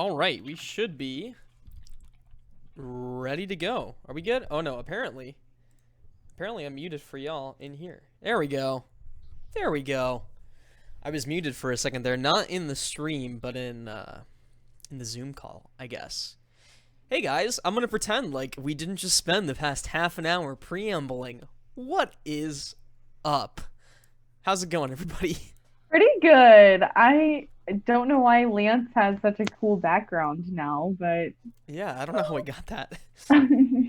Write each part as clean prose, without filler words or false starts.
All right, we should be ready to go. Are we good? Oh no, apparently I'm muted for y'all in here. There we go. There we go. I was muted for a second there, not in the stream, but in the Zoom call, I guess. Hey guys, I'm gonna pretend like we didn't just spend the past half an hour preambling. What is up? How's it going, everybody? Pretty good. I don't know why Lance has such a cool background now, but Yeah, I don't know how I got that.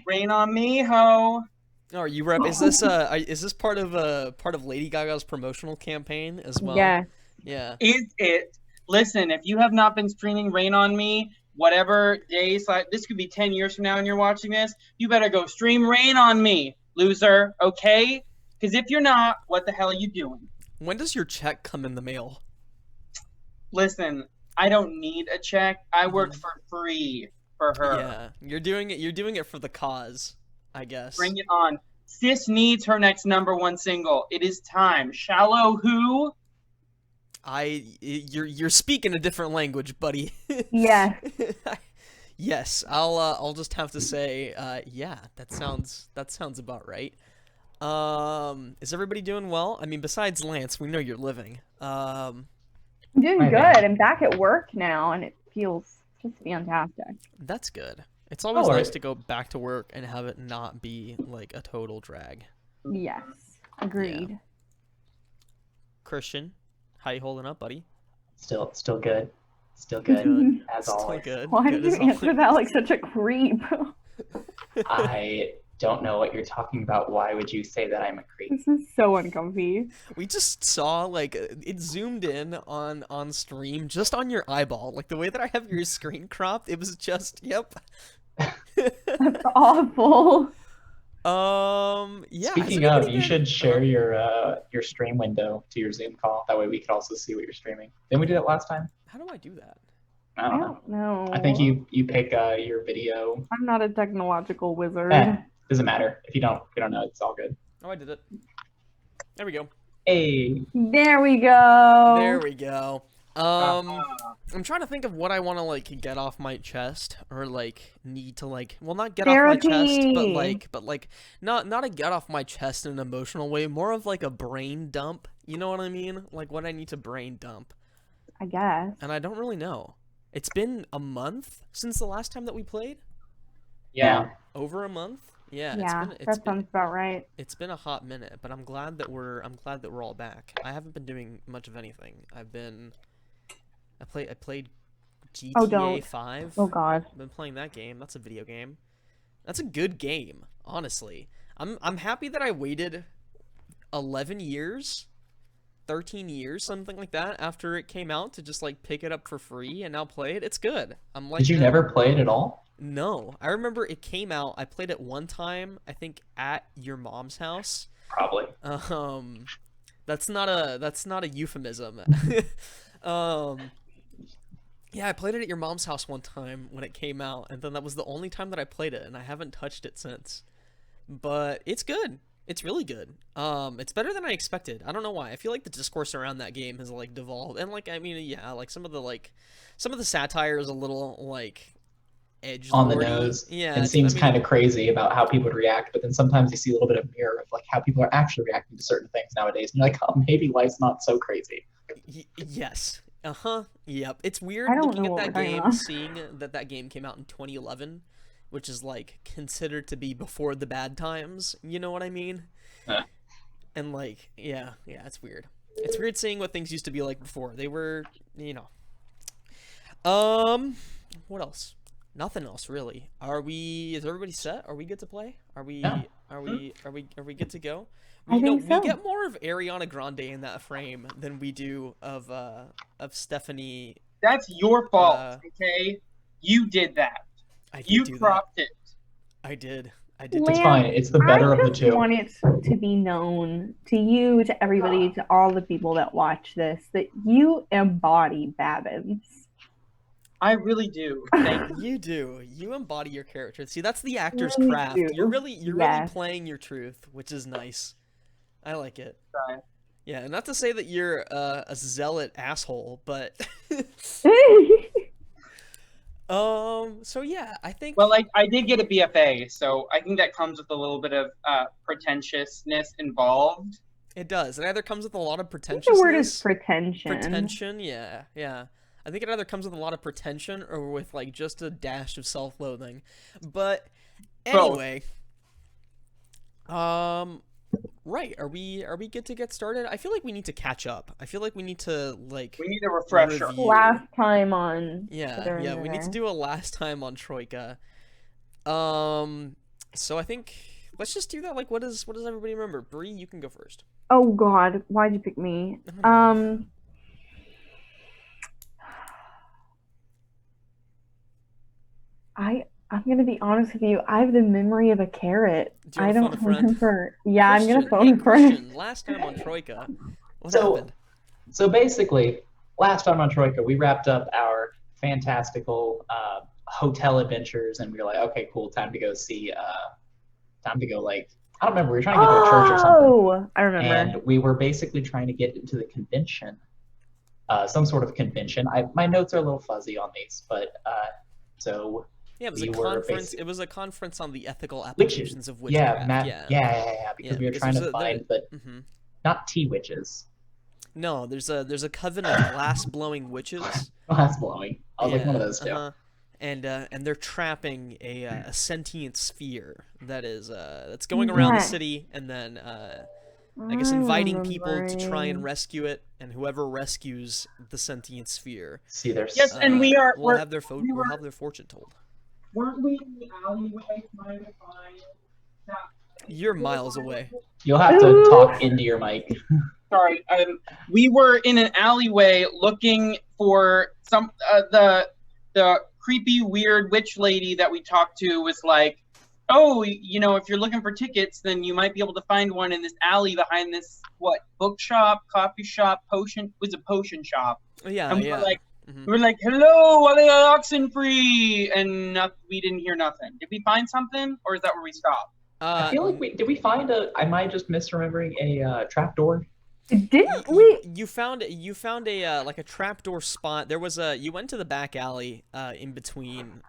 Rain on me, ho. Oh, you rep? Is this part of Lady Gaga's promotional campaign as well? yeah. Yeah. Is it? Listen, if you have not been streaming Rain on Me, whatever days, like this could be 10 years from now and you're watching this, you better go stream Rain on Me, loser, okay? Because if you're not, what the hell are you doing? When does your check come in the mail? Listen, I don't need a check. I work for free for her. Yeah, you're doing it for the cause, I guess. Bring it on. Sis needs her next #1 single. It is time. Shallow who? You're speaking a different language, buddy. Yeah. Yes, I'll just have to say, yeah, that sounds about right. Is everybody doing well? I mean, besides Lance, we know you're living. I'm doing good. I'm back at work now, and it feels just fantastic. That's good. It's always nice to go back to work and have it not be like a total drag. Yes, agreed. Yeah. Christian, how you holding up, buddy? Still good. Still good, as always. Still good. Why Good did as you answer always. that like such a creep? I don't know what you're talking about. Why would you say that I'm a creep? This is so uncomfy. We just saw like it zoomed in on stream just on your eyeball, like the way that I have your screen cropped. It was just yep. That's awful. Yeah. Speaking of, you should share your stream window to your Zoom call. That way we could also see what you're streaming. Didn't we do that last time? How do I do that? I don't know. know. I think you pick your video. I'm not a technological wizard. Doesn't matter if you don't know. It's all good. Oh, I did it. There we go. Hey. There we go. There we go. I'm trying to think of what I want to like get off my chest or like need to like not get off my chest, but like not a get off my chest in an emotional way, more of like a brain dump. You know what I mean? Like what I need to brain dump. I guess. And I don't really know. It's been a month since the last time that we played. Yeah. Over a month. Yeah. That sounds about right. It's been a hot minute, but I'm glad that we're all back. I haven't been doing much of anything. I played GTA 5. Oh god. I've been playing that game. That's a video game. That's a good game, honestly. I'm happy that I waited 11 years, 13 years, something like that, after it came out to just like pick it up for free and now play it. It's good. I'm like, Did you never play it at all? No. I remember it came out. I played it one time, I think at your mom's house. Probably. That's not a euphemism. Yeah, I played it at your mom's house one time when it came out, and then that was the only time that I played it, and I haven't touched it since. But it's good. It's really good. It's better than I expected. I don't know why. I feel like the discourse around that game has like devolved, and like I mean, yeah, like some of the satire is a little like edge on the nose. Yeah, it seems kind of crazy about how people would react, but then sometimes you see a little bit of mirror of like how people are actually reacting to certain things nowadays, and you're like, oh, maybe life's not so crazy. Yes. Yep. It's weird I don't looking know at what that we're game, talking about. seeing that game came out in 2011, which is like considered to be before the bad times. You know what I mean? And like, yeah, it's weird. It's weird seeing what things used to be like before. They were, you know. What else? Nothing else really. Is everybody set? Are we good to play? Are we good to go? I think so. We get more of Ariana Grande in that frame than we do of Stephanie. That's your fault, okay? You did that. You cropped it. I did. It's fine. It's the better of the two. I want it to be known to you, to everybody, to all the people that watch this, that you embody Babbins. I really do. Thank you. You do. You embody your character. See, that's the actor's craft. You're really playing your truth, which is nice. I like it. Sorry. Yeah, and not to say that you're a zealot asshole, but So yeah, I think Well, like I did get a BFA, so I think that comes with a little bit of pretentiousness involved. it does. It either comes with a lot of I think the word is pretentiousness, pretension. yeah, yeah. I think it either comes with a lot of pretension or with like just a dash of self-loathing. But Both. anyway, right, are we good to get started? I feel like we need to catch up. I feel like we need to like We need a refresher. review. Last time on Yeah, Hither and yeah, we need to Thither. do a last time on Troika. So I think let's just do that. Like, what does everybody remember? Bree, you can go first. Oh God, why'd you pick me? I'm gonna be honest with you. I have the memory of a carrot. Do you I wanna don't phone a friend? remember. Yeah, I'm gonna Christian, phone hey, a friend. Christian, last time on Troika, what So- happened? So basically, last time on Troika, we wrapped up our fantastical hotel adventures, and we were like, okay, cool, time to go see, time to go, like, I don't remember, we were trying to get to a church or something. Oh, I remember. And we were basically trying to get into the convention, some sort of convention. My notes are a little fuzzy on these, but so Yeah, it was we a were conference. basically- It was a conference on the ethical witches. applications of witchcraft. Yeah, because we were trying to find, but not tea witches. No, there's a coven of glass blowing witches. Oh, that's blowing. I was like one of those two. And they're trapping a sentient sphere that is that's going around the Yes. city, and then I guess inviting people to try and rescue it, and whoever rescues the sentient sphere, See, there's Yes, and we are. will have their will have their fortune told. Weren't we in the alleyway trying to find that? You're miles away. You'll have to talk into your mic. Sorry, we were in an alleyway looking for some the creepy weird witch lady that we talked to was like, oh, you know, if you're looking for tickets, then you might be able to find one in this alley behind this bookshop, coffee shop, potion shop. Yeah, And we yeah. were like, Mhm. we were like, hello, are they oxen free? And we didn't hear nothing. Did we find something, or is that where we stopped? I feel like did we find am I just misremembering a trapdoor? Didn't we? You found a like a trapdoor spot. There was you went to the back alley in between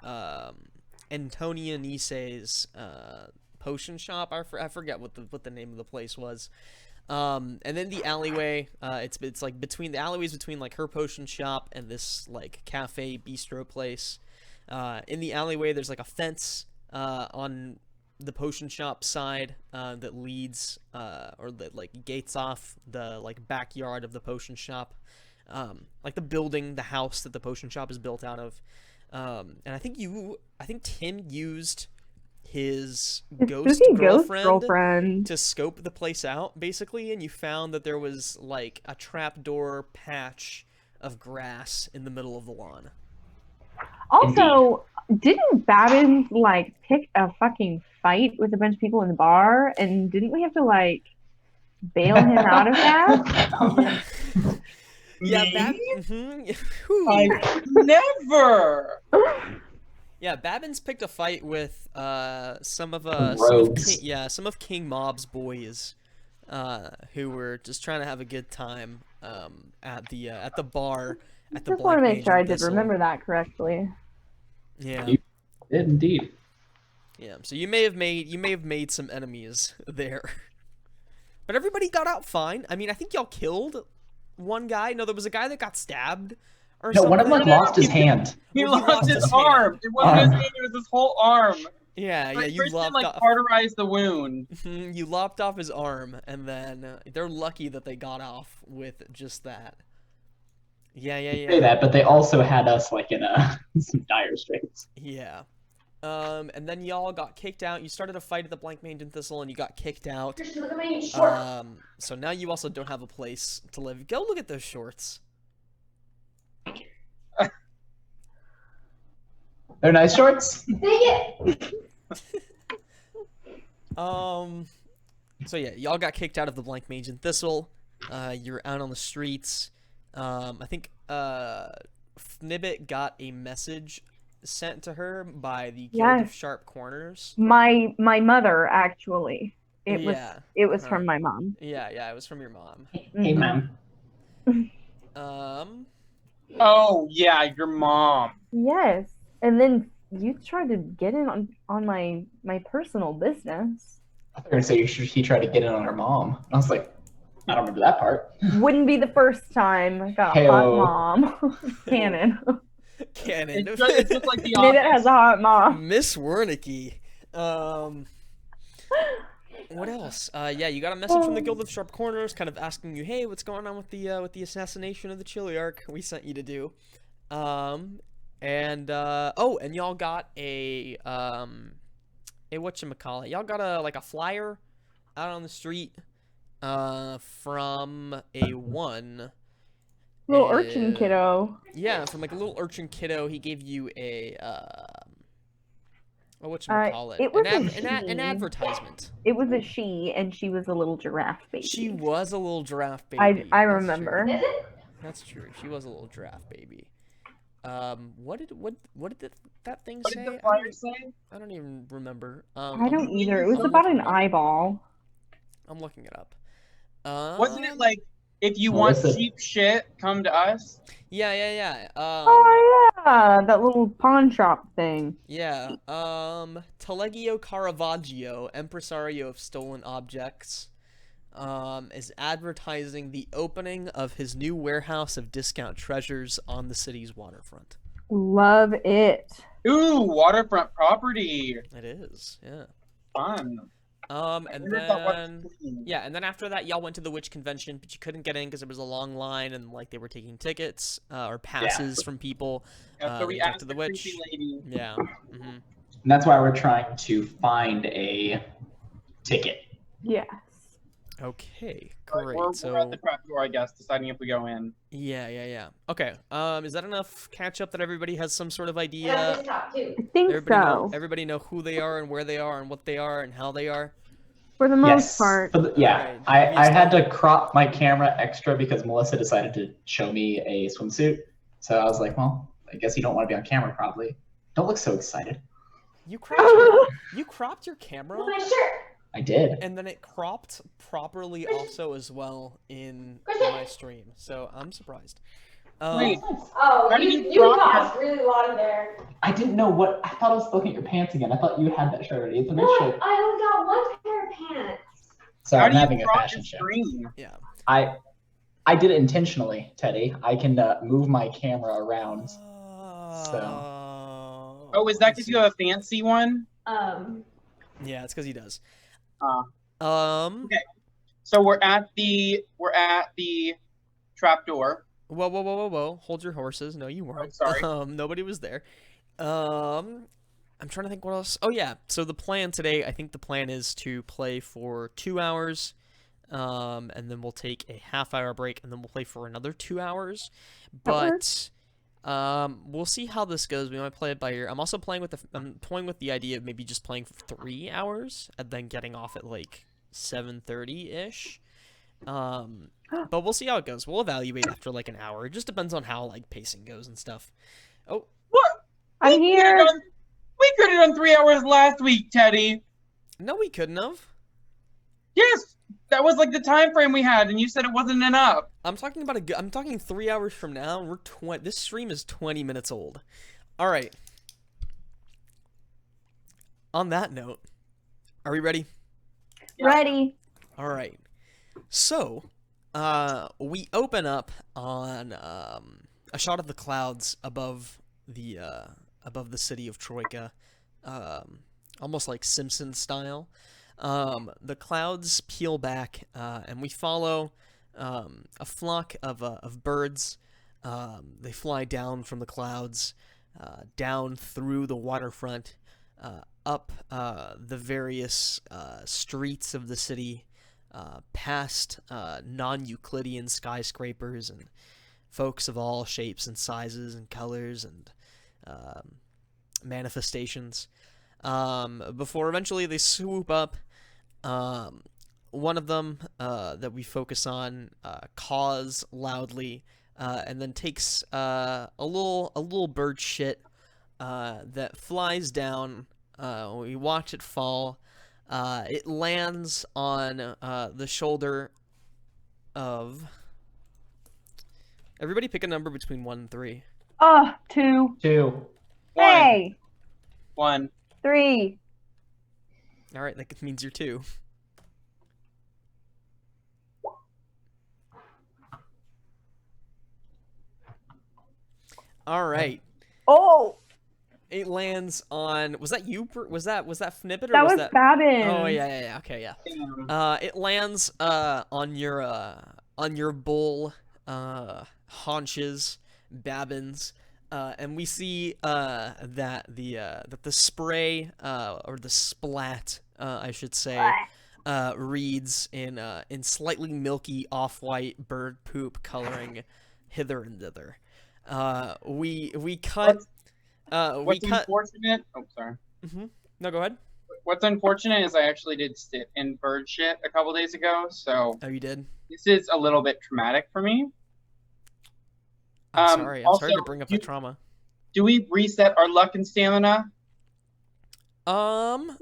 Antonia Nice's potion shop. I forget what the name of the place was. And then the alleyway, it's like between the alleyways between like her potion shop and this like cafe bistro place. In the alleyway there's like a fence on the potion shop side that leads or that like gates off the like backyard of the potion shop, like the building, the house that the potion shop is built out of. And I think Tim used his ghost girlfriend to scope the place out basically, and you found that there was like a trapdoor patch of grass in the middle of the lawn. Also, didn't Babbins like pick a fucking fight with a bunch of people in the bar, and didn't we have to like bail him out of that? Yeah, I never. Yeah, Babbins picked a fight with some of King Mob's boys, who were just trying to have a good time at the bar at the Just want to make sure I did Thistle. remember that correctly. Yeah. You did indeed. Yeah. So you may have made some enemies there, but everybody got out fine. I mean, I think y'all killed one guy. No, there was a guy that got stabbed. Or No, one of them something. like lost his hand. He Well, lost his arm. It wasn't his hand, it was his whole arm. Yeah, you Christian, lopped like off. cauterized the wound. You lopped off his arm, and then they're lucky that they got off with just that. Yeah. Say that, but they also had us like in some dire straits. Yeah. And then y'all got kicked out. You started a fight at the Blank Mage and Thistle, and you got kicked out. So now you also don't have a place to live. Go look at those shorts. They're nice shorts. So yeah, y'all got kicked out of the Blank Mage and Thistle. You're out on the streets. I think Fnibbit got a message sent to her by the Guild of Sharp Corners. My mother actually. It was Uh-huh. from my mom. Yeah, it was from your mom. Hey, ma'am. Oh yeah, your mom. Yes. And then you tried to get in on my personal business. I thought you were gonna say he tried to get in on her mom. I was like, I don't remember that part. Wouldn't be the first time. I got a Hey-o. hot mom. Canon. Canon. It's just like the Maybe it has office. a hot mom. Miss Wernicke. What else? Yeah, you got a message from the Guild of Sharp Corners, kind of asking you, hey, what's going on with the assassination of the Chiliarch we sent you to do? And y'all got a whatchamacallit? Y'all got a flyer out on the street, from a one. Little urchin kiddo. Yeah, from like a little urchin kiddo. He gave you a whatchamacallit? It was an advertisement. It was a she, and she was a little giraffe baby. She was a little giraffe baby. I That's remember. true. That's true. She was a little giraffe baby. What did that thing What say? did the flyer say? I don't even remember. I don't either. It was about an eyeball. I'm looking it up. Wasn't it like, if you want cheap shit, come to us? Yeah. Oh yeah, that little pawn shop thing. Yeah. Taleggio Caravaggio, Impresario of Stolen Objects, is advertising the opening of his new warehouse of discount treasures on the city's waterfront. Love it. Ooh, waterfront property. It is, yeah. Fun. And then after that, y'all went to the witch convention, but you couldn't get in because there was a long line and like they were taking tickets or passes from people. So we to talk asked to the the witch. creepy lady. Yeah. Mm-hmm. And that's why we're trying to find a ticket. Yes. Okay, Right, great. we're So at the trapdoor, I guess, deciding if we go in. yeah. Okay. Is that enough catch up that everybody has some sort of idea? I think Everybody know who they are and where they are and what they are and how they are. For the most part. Yeah, Alright, I had to crop my camera extra because Melissa decided to show me a swimsuit. So I was like, well, I guess you don't want to be on camera probably. Don't look so excited. You cropped your camera? I did. And then it cropped properly also as well in my stream. So I'm surprised. Wait. Oh, How did you you crop tossed really long there. I didn't know what. I thought I was looking at your pants again. I thought you had that shirt already. It's a nice shirt. I only got one pair of pants. So How I'm do you having a crop fashion your show. screen? Yeah. I did it intentionally, Teddy. I can move my camera around. Oh, is that because you have a fancy one? Yeah, it's because he does. Okay. So we're at the trapdoor. Whoa. Hold your horses. No, you weren't. Oh, sorry. Nobody was there. I'm trying to think what else. Oh, yeah. So the plan today, I think the plan is to play for 2 hours, and then we'll take a half-hour break, and then we'll play for another 2 hours. But we'll see how this goes. We might play it by ear. I'm also playing with the idea of maybe just playing for 3 hours and then getting off at like 7:30-ish. But we'll see how it goes. We'll evaluate after like an hour. It just depends on how like pacing goes and stuff. Oh, What? I'm here. We could have done 3 hours last week, Teddy. no, we couldn't have. Yes, that was like the time frame we had, and you said it wasn't enough. I'm talking about I'm talking 3 hours from now. This stream is 20 minutes old. All right. On that note, are we ready? Ready. All right. So, we open up on a shot of the clouds above the city of Troika, almost like Simpson style. The clouds peel back, and we follow a flock of birds. They fly down from the clouds, down through the waterfront, up the various streets of the city, past non-Euclidean skyscrapers and folks of all shapes and sizes and colors and manifestations, before eventually they swoop up. One of them that we focus on caws loudly, and then takes a little bird shit that flies down. We watch it fall. It lands on the shoulder of... Everybody pick a number between 1 and 3. 2. 2. Hey, 1. 3. All right, that means you're 2. All right. Oh, It lands on. Was that you? Was that Fnippet or that was that? Babin. Oh yeah. Okay, yeah. Damn. It lands on your bull haunches, Babbins, and we see that the spray or the splat I should say reads in slightly milky off-white bird poop coloring Hither and Thither. We cut. What's unfortunate? Oh, sorry. No, go ahead. What's unfortunate is I actually did sit in bird shit a couple days ago, so Oh, you did? this is a little bit traumatic for me. I'm sorry. I'm also, sorry to bring up the trauma. Do we reset our luck and stamina, Um,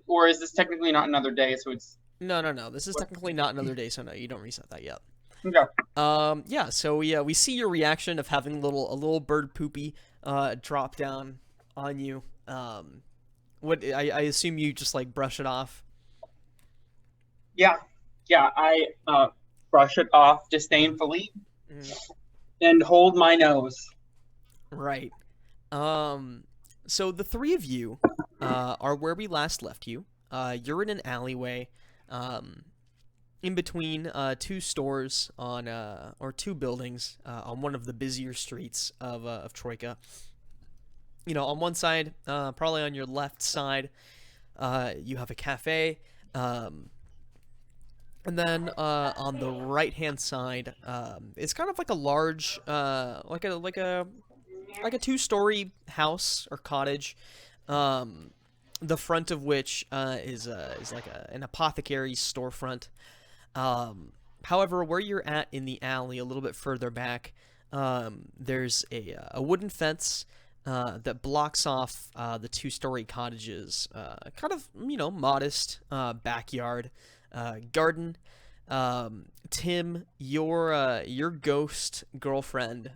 or is this technically not another day? So it's no. This is technically not another day, so no, you don't reset that yet. okay. Yeah. So we see your reaction of having a little bird poopy drop down on you. What I assume you just like brush it off. Yeah. I brush it off disdainfully and hold my nose. Right. So the three of you are where we last left you. You're in an alleyway, in between two stores on or two buildings on one of the busier streets of TROIKA. You know, on one side, probably on your left side, you have a cafe. And then on the right-hand side, it's kind of like a large, like a two-story house or cottage. The front of which is like an apothecary's storefront. However, where you're at in the alley, a little bit further back, there's a wooden fence that blocks off the two-story cottage's kind of modest backyard garden. Tim, your ghost girlfriend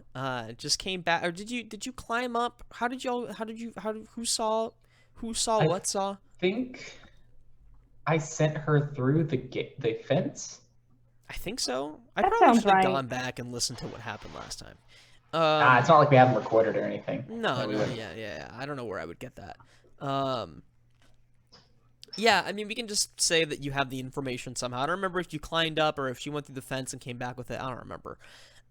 just came back, or did you climb up? Who saw what saw? I think I sent her through the fence. I think so. I That probably sounds should have right. gone back and listened to what happened last time. It's not like we haven't recorded or anything. No, we wouldn't. yeah. I don't know where I would get that. Yeah, I mean, we can just say that you have the information somehow. I don't remember if you climbed up or if she went through the fence and came back with it. I don't remember.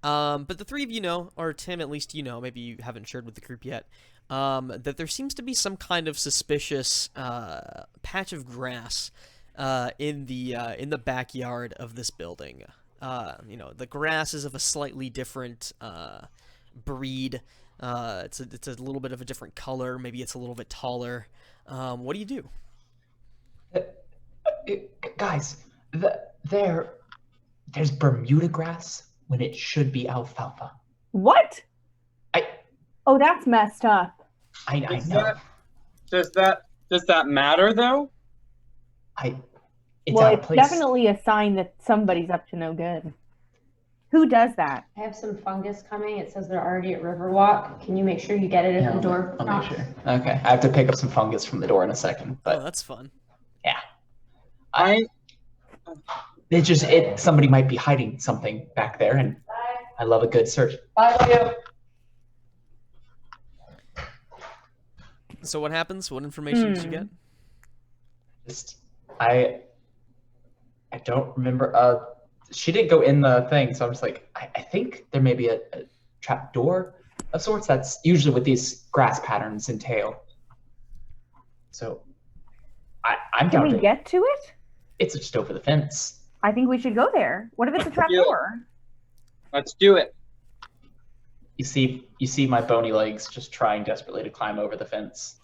But the three of you know, or Tim, at least you know, maybe you haven't shared with the group yet, that there seems to be some kind of suspicious patch of grass in the backyard of this building. The grass is of a slightly different breed. It's a little bit of a different color. Maybe it's a little bit taller. What do you do? Guys, there's Bermuda grass when it should be alfalfa. What? Oh, that's messed up. I know. Does that matter though? It's out of It's place. definitely a sign that somebody's up to no good. Who does that? I have some fungus coming. It says they're already at Riverwalk. Can you make sure you get it at the door? I'll make sure. Okay, I have to pick up some fungus from the door in a second. But Oh, that's fun. yeah, I somebody might be hiding something back there, and I love a good search. Bye, Leo. So what happens? What information did you get? I don't remember. She didn't go in the thing, so I'm just like, I think there may be a trapdoor of sorts. That's usually what these grass patterns entail. So I'm Can down we to get to it? It's just over the fence. I think we should go there. What if it's a trapdoor? let's do it. You see my bony legs just trying desperately to climb over the fence.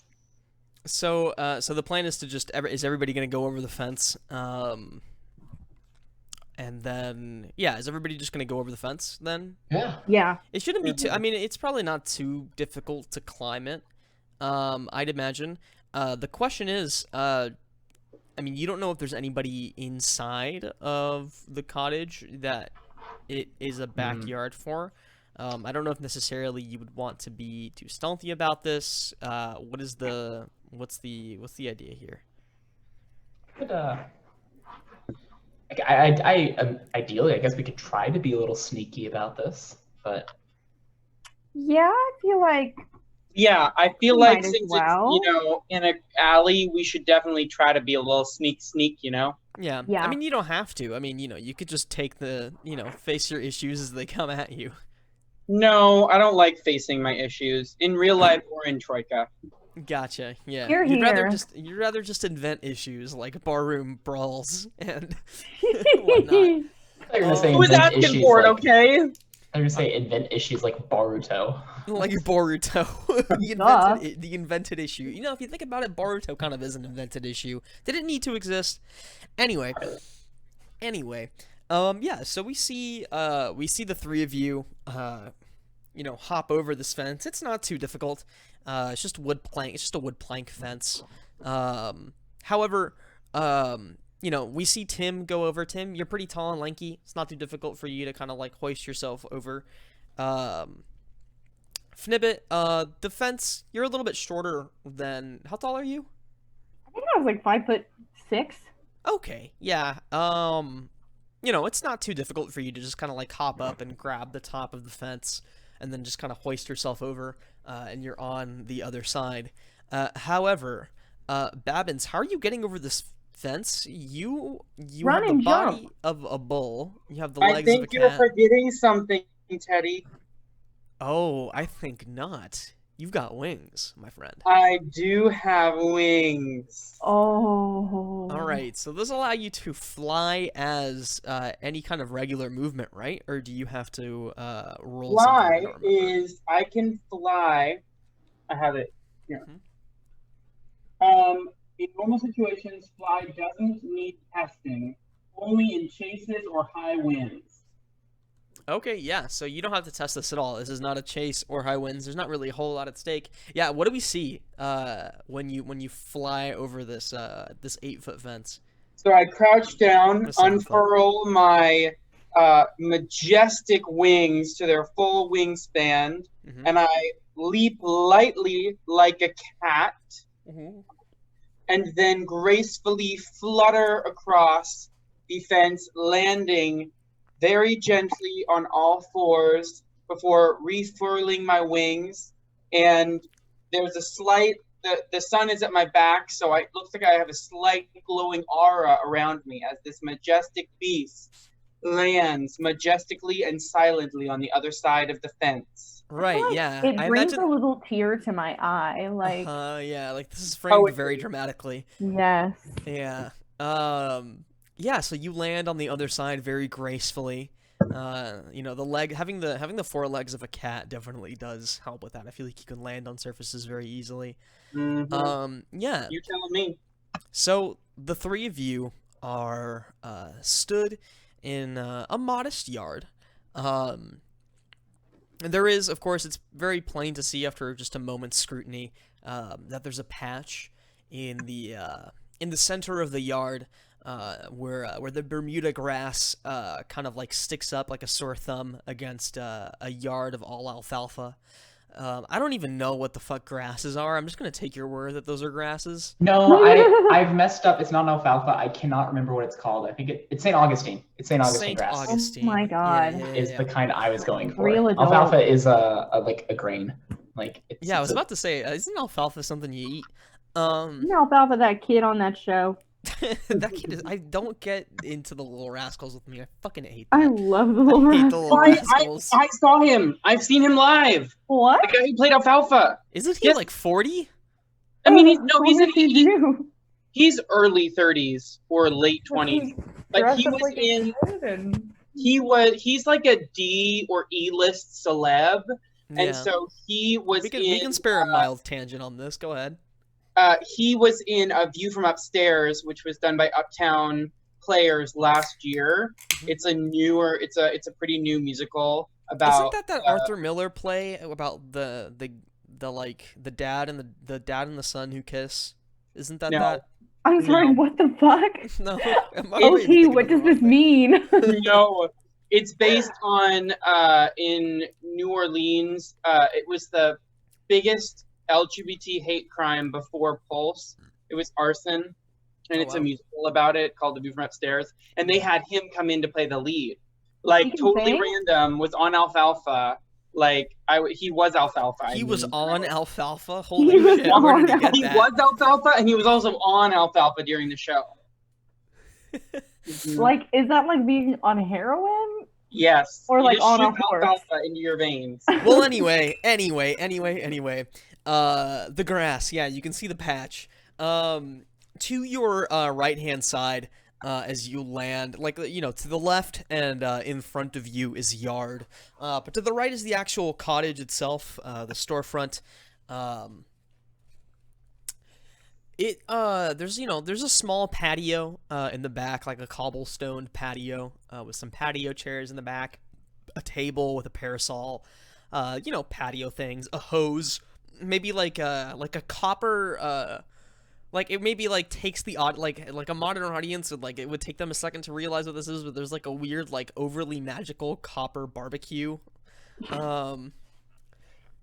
So the plan is to is everybody gonna go over the fence? And then, is everybody just gonna go over the fence then? Yeah. Yeah. It shouldn't be too. I mean, it's probably not too difficult to climb it. I'd imagine. The question is, I mean, you don't know if there's anybody inside of the cottage that it is a backyard for. I don't know if necessarily you would want to be too stealthy about this. What's the idea here? But, ideally, I guess we could try to be a little sneaky about this, but Yeah, I feel like Yeah, I feel We like might as since well. it's, in an alley, we should definitely try to be a little sneak, Yeah. Yeah. I mean, you don't have to. I mean, you could just take face your issues as they come at you. No, I don't like facing my issues in real life or in Troika. Gotcha. Yeah. Here, You'd rather here. just invent issues like barroom brawls and whatnot. they're gonna say I was invent asking issues for it, like okay? they're gonna say invent issues like Baruto. Like Boruto, the invented issue. If you think about it, Boruto kind of is an invented issue. Did it need to exist? Anyway, yeah. So we see the three of you, hop over this fence. It's not too difficult. It's just wood plank. It's just a wood plank fence. However, we see Tim go over. Tim, you're pretty tall and lanky. It's not too difficult for you to kind of like hoist yourself over. Fnibbit, the fence, you're a little bit shorter than... How tall are you? I think I was like 5'6". Okay, yeah. It's not too difficult for you to just kind of like hop up and grab the top of the fence and then just kind of hoist yourself over, and you're on the other side. However, Babbins, how are you getting over this fence? You Run have the and body jump. of a bull. You have the I legs think of a you're cat. forgetting something, Teddy. Oh, I think not. You've got wings, my friend. I do have wings. Oh. All right, so this allow you to fly as any kind of regular movement, right? Or do you have to roll something? I Fly don't remember. is I can fly. I have it here. In normal situations, fly doesn't need testing, only in chases or high winds. Okay, yeah, so you don't have to test this at all. This is not a chase or high winds. There's not really a whole lot at stake. Yeah, what do we see when you fly over this 8-foot fence? So I crouch down, Or 7 foot. unfurl my majestic wings to their full wingspan, Mhm. and I leap lightly like a cat, Mhm. and then gracefully flutter across the fence, landing very gently on all fours before refurling my wings. And there's a slight, the sun is at my back, so it looks like I have a slight glowing aura around me as this majestic beast lands majestically and silently on the other side of the fence. Right, Like, yeah. It I brings imagine. a little tear to my eye. Like, Yeah, like this is framed very Poetry. dramatically. yes. Yeah. Yeah, so you land on the other side very gracefully. Having the forelegs of a cat definitely does help with that. I feel like you can land on surfaces very easily. Yeah. You're telling me. So the three of you are stood in a modest yard. There is, of course, it's very plain to see after just a moment's scrutiny that there's a patch in the center of the yard where the Bermuda grass kind of like sticks up like a sore thumb against a yard of all alfalfa. I don't even know what the fuck grasses are. I'm just gonna take your word that those are grasses. No, I've messed up. It's not an alfalfa. I cannot remember what it's called. I think it's St. Augustine. It's St. Augustine Saint grass. Augustine. Oh my God. Is the kind I was going for. Real adult. Alfalfa is like a grain. Like Yeah, I was about to say, isn't alfalfa something you eat? You know about that kid on that show? That kid is. I don't get into the Little Rascals with me. I fucking hate that. I love the little I hate the Little rascal. Rascals. I saw him. I've seen him live. What? The guy who played Alfalfa. Isn't he Yes. like 40? I mean, he's What does he do? he's early 30s or late 20s. He's Like dressed he up was like a in. kid and- He's like a D or E list celeb, Yeah. and so he was we in. can spare a mild tangent on this. Go ahead. He was in A View from Upstairs, which was done by Uptown Players last year. It's a pretty new musical about. Isn't that Arthur Miller play about the dad and the dad and the son who kiss? Isn't that No. that? I'm sorry, No. what the fuck? No. Am I maybe OT, thinking what of the does wrong this thing? mean? No, it's based on in New Orleans. It was the biggest LGBT hate crime before Pulse. It was arson, and it's a musical about it called The View from Upstairs. And they had him come in to play the lead, like totally random. Was on Alfalfa. Like he was Alfalfa. He was on Alfalfa. Holy shit! Where did he get He that? was Alfalfa, and he was also on Alfalfa during the show. Like, is that like being on heroin? Yes. Or like on a shoot horse? alfalfa into your veins. Well, anyway. The grass. Yeah, you can see the patch. To your right-hand side, as you land, like, you know, to the left and in front of you is yard. But to the right is the actual cottage itself, the storefront. There's a small patio in the back, like a cobblestone patio with some patio chairs in the back, a table with a parasol, patio things, a hose, maybe like a copper, like it maybe like takes the like a modern audience would like it would take them a second to realize what this is, but there's like a weird like overly magical copper barbecue.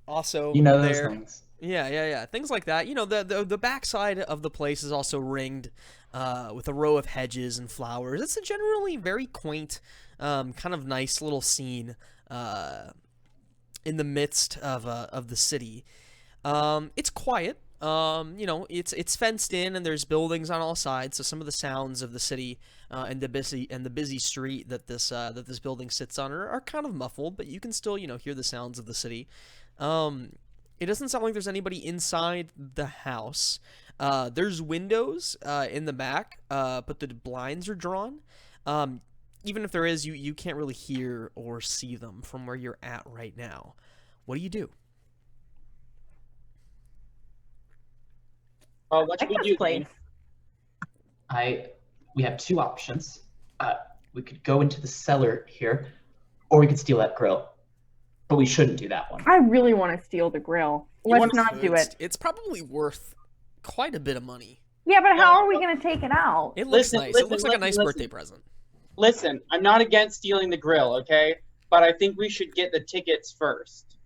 Also, those things. Yeah. Things like that. You know, the backside of the place is also ringed with a row of hedges and flowers. It's a generally very quaint, kind of nice little scene in the midst of the city. It's quiet. It's fenced in and there's buildings on all sides, so some of the sounds of the city and the busy street that this building sits on are kind of muffled, but you can still hear the sounds of the city. It doesn't sound like there's anybody inside the house. There's windows in the back, but the blinds are drawn. Even if there is, you can't really hear or see them from where you're at right now. What do you do? What should we do? Place. We have two options. We could go into the cellar here, or we could steal that grill. But we shouldn't do that one. I really want to steal the grill. Let's not do it. It's probably worth quite a bit of money. Yeah, but how are we going to take it out? It looks nice. It looks like a nice birthday present. Listen, I'm not against stealing the grill, okay? But I think we should get the tickets first.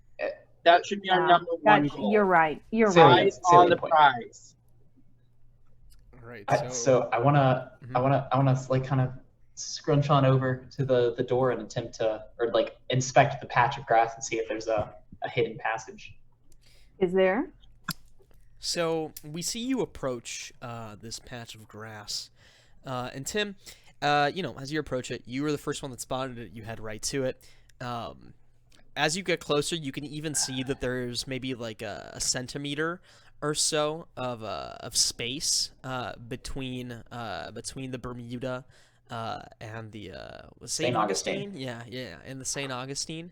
That should be our number one goal. You're right. You're Silly, right. Eyes on the prize. All right. So I wanna like kind of scrunch on over to the door and attempt to inspect the patch of grass and see if there's a hidden passage. Is there? So we see you approach this patch of grass, and Tim, as you approach it, you were the first one that spotted it. You head right to it. As you get closer, you can even see that there's maybe like a centimeter or so of space between the Bermuda and the St. Augustine. Yeah, and the St. Augustine.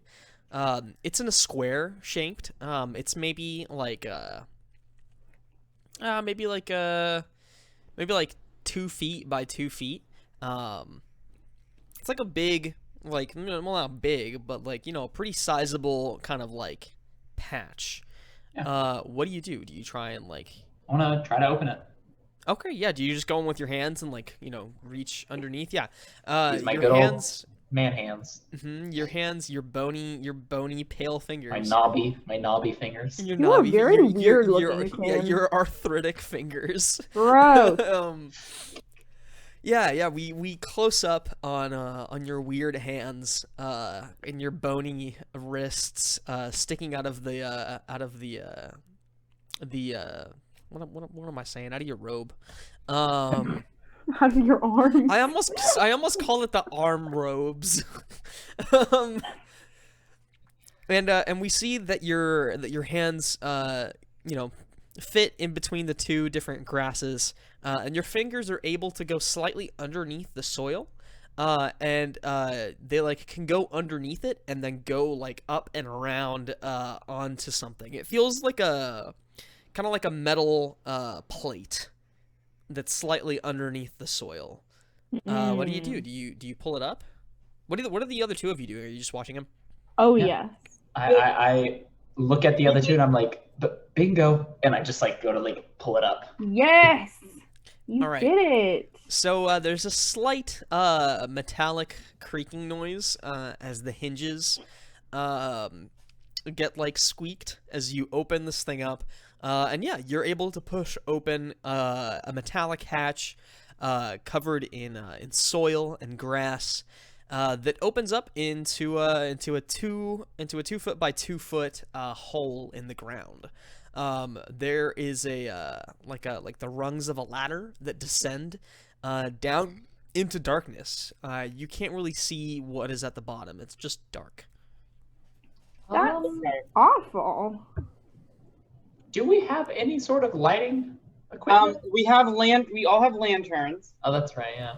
It's in a square shaped. It's maybe like 2 feet by 2 feet. It's like a big, like, well, not big, but like, a pretty sizable kind of like patch. Yeah. What do you do? Do you try and like? I want to try to open it. Okay, yeah. Do you just go in with your hands and like, reach underneath? Yeah. Use my your good hands. old man hands. Your hands, your bony, pale fingers. My knobby fingers. You are very weird looking. Your arthritic fingers. Gross. Yeah. We close up on your weird hands, and your bony wrists, sticking out of the what am I saying? Out of your robe. Out of your arms. I almost call it the arm robes. And we see that your hands fit in between the two different grasses, and your fingers are able to go slightly underneath the soil, and they like can go underneath it and then go like up and around onto something. It feels like a kind of like a metal plate that's slightly underneath the soil. What do you do? Do you pull it up? What are the other two of you doing? Are you just watching him? Oh Yeah. yes. I look at the other two and I'm like, bingo, and I just like go to like pull it up. Yes. You All right. did it. So there's a slight metallic creaking noise as the hinges get like squeaked as you open this thing up, and yeah, you're able to push open a metallic hatch covered in soil and grass that opens up into a 2 foot by 2 foot hole in the ground. There is like the rungs of a ladder that descend down into darkness. You can't really see what is at the bottom. It's just dark. That's awful. Do we have any sort of lighting equipment? We all have lanterns, Oh, that's right. Yeah.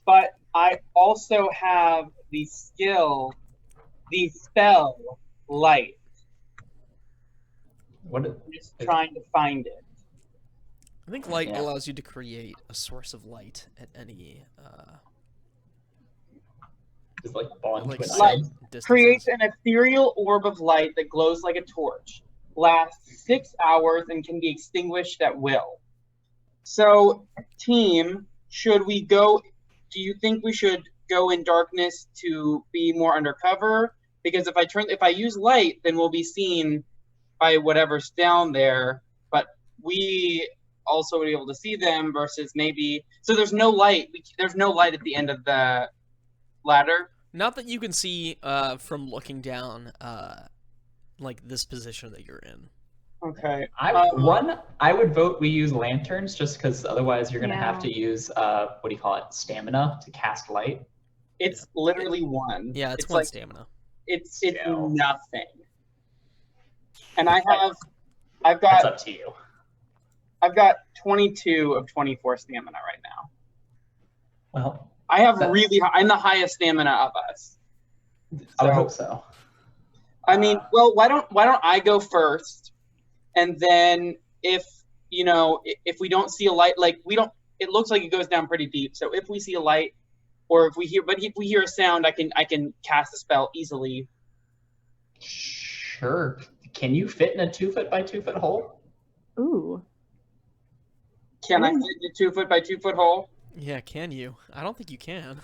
but I also have the spell light. What? I'm just trying to find it. I think light Yeah. allows you to create a source of light at any Just like ball into like an Light. item? distances. Creates an ethereal orb of light that glows like a torch, lasts 6 hours, and can be extinguished at will. So, team, should we go? Do you think we should go in darkness to be more undercover? Because if I use light, then we'll be seen by whatever's down there. But we also will be able to see them. Versus maybe there's no light. There's no light at the end of the ladder. Not that you can see from looking down, like this position that you're in. Okay. I would vote we use lanterns just because otherwise you're gonna have Yeah. to use what do you call it, stamina to cast light. It's literally one. Yeah, it's one like stamina. it's Still. nothing. And I've That's got up to you. 22 of 24 stamina right now. Well, I have I'm the highest stamina of us. I would So, hope so. I mean, well, why don't I go first, and then if we don't see a light, like it looks like it goes down pretty deep. So if we see a light, or if we hear a sound, I can cast a spell easily. Sure. Can you fit in a 2 foot by 2 foot hole? Ooh. Can I fit in a 2 foot by 2 foot hole? Yeah, can you? I don't think you can.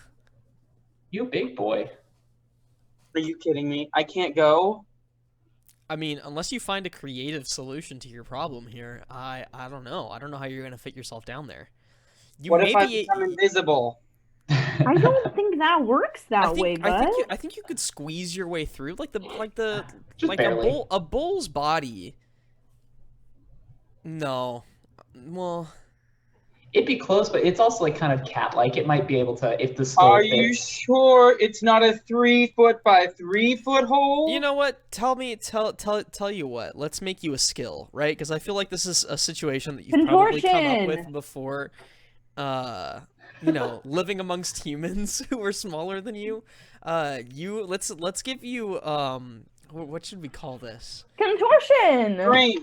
You big boy. Are you kidding me? I can't go. I mean, unless you find a creative solution to your problem here, I don't know. I don't know how you're gonna fit yourself down there. You What if I maybe become invisible? I don't think that works that way, bud. I think you could squeeze your way through, like Just barely. a bull's body. No, well, It'd be close, but it's also like kind of cat-like. It might be able to, if the skull Are fits. you sure it's not a 3 foot by 3 foot hole? you know what? Tell you what. Let's make you a skill, right? Because I feel like this is a situation that you've probably come up with Contortion! before. Living amongst humans who are smaller than you. Let's give you what should we call this? Contortion! Great.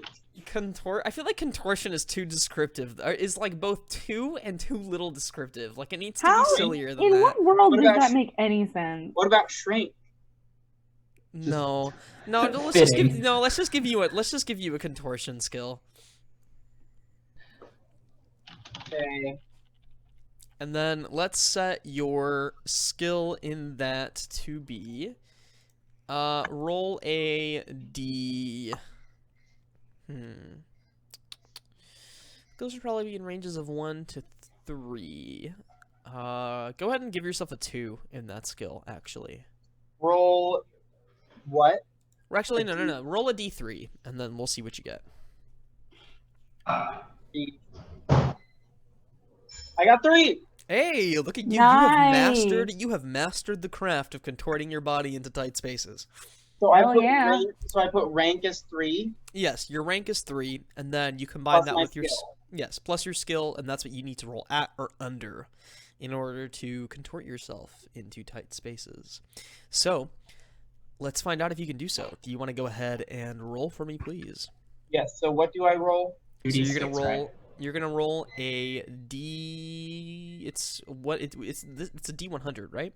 I feel like contortion is too descriptive. Is like both too and too little descriptive. Like it needs to How? be sillier than In that. what world What does about that make any sense? What about shrink? No, let's fitting. just give you a contortion skill. Okay. And then let's set your skill in that to be roll a D. Those would probably be in ranges of 1 to 3. Go ahead and give yourself a 2 in that skill, actually. Roll what? Or actually, no. Roll a D3, and then we'll see what you get. I got 3. Hey, look at you! Nice. You have mastered the craft of contorting your body into tight spaces. So Hell yeah. I put rank as 3. Yes, your rank is 3, and then you combine Plus that my with your skill. yes, plus your skill, and that's what you need to roll at or under in order to contort yourself into tight spaces. So, let's find out if you can do so. Do you want to go ahead and roll for me, please? Yes. So what do I roll? So you're gonna 2d6, roll. right? You're gonna roll a D. It's a D100, right?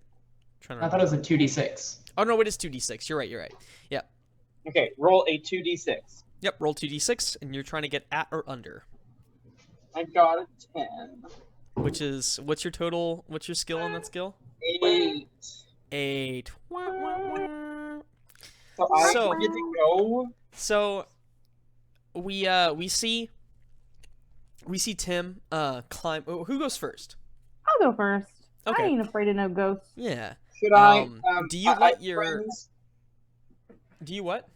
Trying to I thought it was a 2d6. Oh no, it is 2d6. You're right. Yeah. Okay. Roll a 2d6. Yep. Roll 2d6, and you're trying to get at or under. I got a 10. What's your total? What's your skill on that skill? 8. 8. Wah, wah, wah. So I So- get to go. So we see Tim climb. Oh, who goes first? I'll go first. Okay. I ain't afraid of no ghosts. Yeah. Should I? Do you I- let your friends, do you what?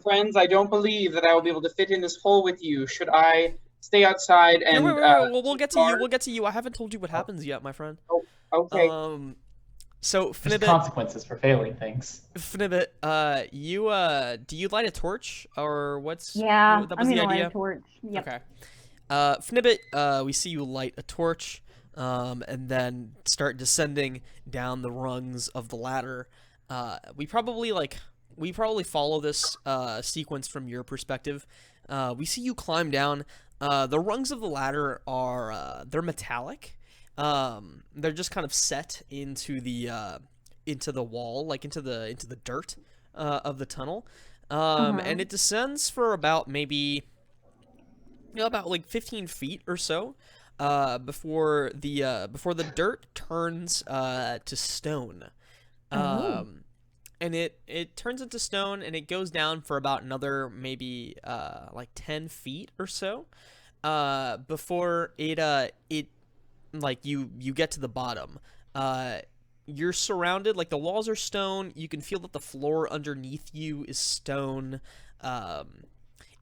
friends, I don't believe that I will be able to fit in this hole with you. Should I stay outside Yeah, and? wait. We'll get to you. guard? We'll get to you. I haven't told you what happens yet, my friend. Okay. So There's Fnibbit, consequences for failing things. Fnibbit, you do you light a torch or what's? Yeah, that I'm was the gonna light idea. a torch. Yep. Okay. Fnibbit, we see you light a torch, and then start descending down the rungs of the ladder. We probably follow this sequence from your perspective. We see you climb down. The rungs of the ladder are they're metallic. They're just kind of set into the wall, like into the dirt of the tunnel. And it descends for about maybe about like 15 feet or so before the dirt turns to stone. And it turns into stone, and it goes down for about another maybe like 10 feet or so before it like you get to the bottom. You're surrounded, like the walls are stone. You can feel that the floor underneath you is stone.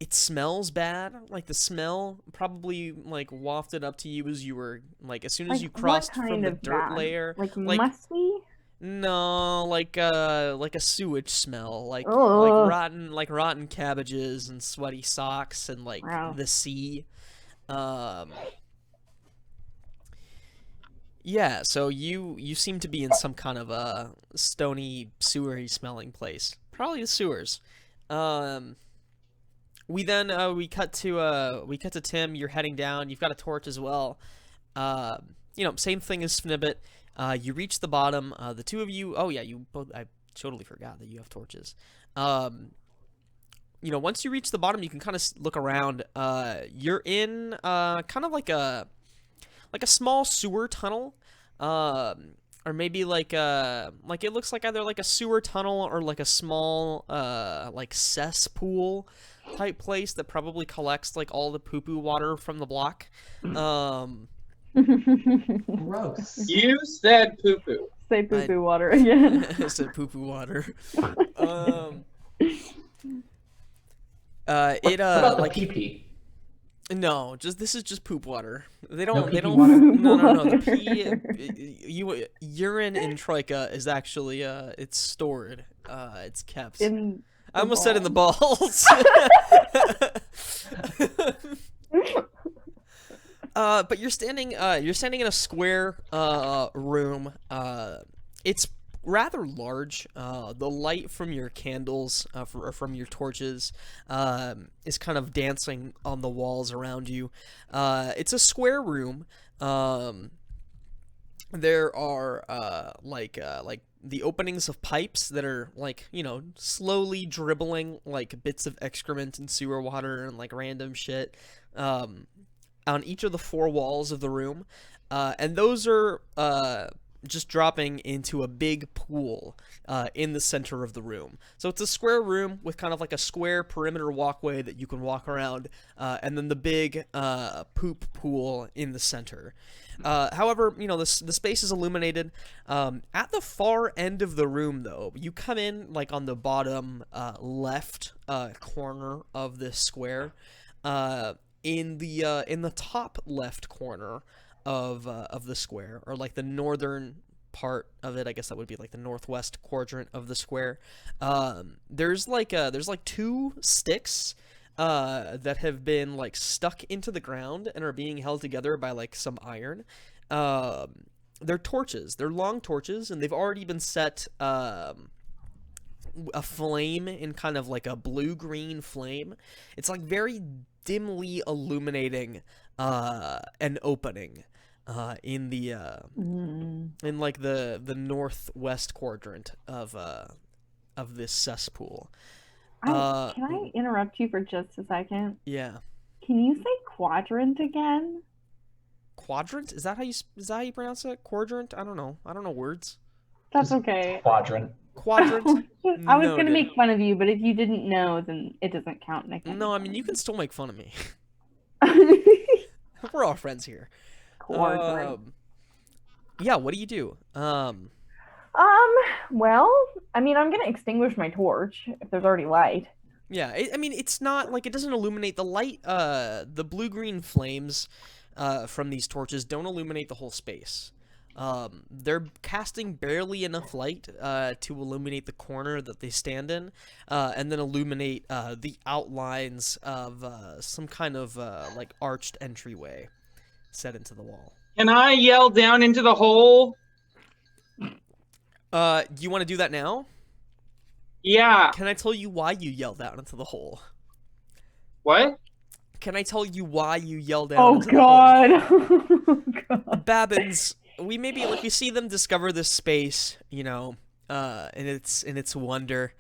It smells bad. Like the smell probably like wafted up to you as you were like as soon as Like, you what crossed from kind the of dirt bad? layer. Like Like- musty? No, like a sewage smell, like Ugh. rotten cabbages and sweaty socks and like Wow. the sea. Yeah, so you seem to be in some kind of a stony, sewery smelling place. Probably the sewers. We cut to Tim. You're heading down. You've got a torch as well. Same thing as Fnibbit. You reach the bottom. The two of you. Oh yeah, you both. I totally forgot that you have torches. Once you reach the bottom, you can kind of look around. You're in kind of like a small sewer tunnel. Or maybe like it looks like either like a sewer tunnel or like a small like cesspool type place that probably collects like all the poo-poo water from the block. Gross. You said poo poo. Say poo poo water again. I said poo-poo water. What about the like pee-pee? no, this is just poop water. They No don't pee-pee water? no. The Water. urine in Troika is actually it's stored. It's kept. In I almost said in the balls. But you're standing in a square room. It's rather large. The light from your candles, from your torches, is kind of dancing on the walls around you. It's a square room. There are like the openings of pipes that are like slowly dribbling like bits of excrement and sewer water and like random shit on each of the four walls of the room, and those are just dropping into a big pool in the center of the room. So it's a square room with kind of like a square perimeter walkway that you can walk around, and then the big poop pool in the center. However, the space is illuminated. At the far end of the room, though, you come in like on the bottom left corner of this square. In the top left corner of the square, or like the northern part of it, I guess that would be like the northwest quadrant of the square. There's two sticks that have been like stuck into the ground and are being held together by like some iron. They're torches. They're long torches, and they've already been set aflame in kind of like a blue-green flame. It's like very dimly illuminating an opening in the in like the northwest quadrant of this cesspool. Can I interrupt you for just a second? Yeah. Can you say quadrant again? Quadrant? Is that how you pronounce it? Quadrant? I don't know words. That's Just okay. Quadrant. Quadrant. I was gonna Noted. make fun of you, but if you didn't know, then it doesn't count. And I can't No, I make mean you can still make fun of me. fun of you. We're all friends here. Quadrant. Yeah. What do you do? Well, I mean, I'm gonna extinguish my torch if there's already light. Yeah. I mean, it's not like it doesn't illuminate the light. The blue-green flames, from these torches don't illuminate the whole space. They're casting barely enough light to illuminate the corner that they stand in, and then illuminate the outlines of some kind of like arched entryway set into the wall. Can I yell down into the hole? You want to do that now? Yeah. Can I tell you why you yelled out into the hole? What? Can I tell you why you yelled out Oh into the hole? God! Oh God! Babbins, we see them discover this space, in its wonder,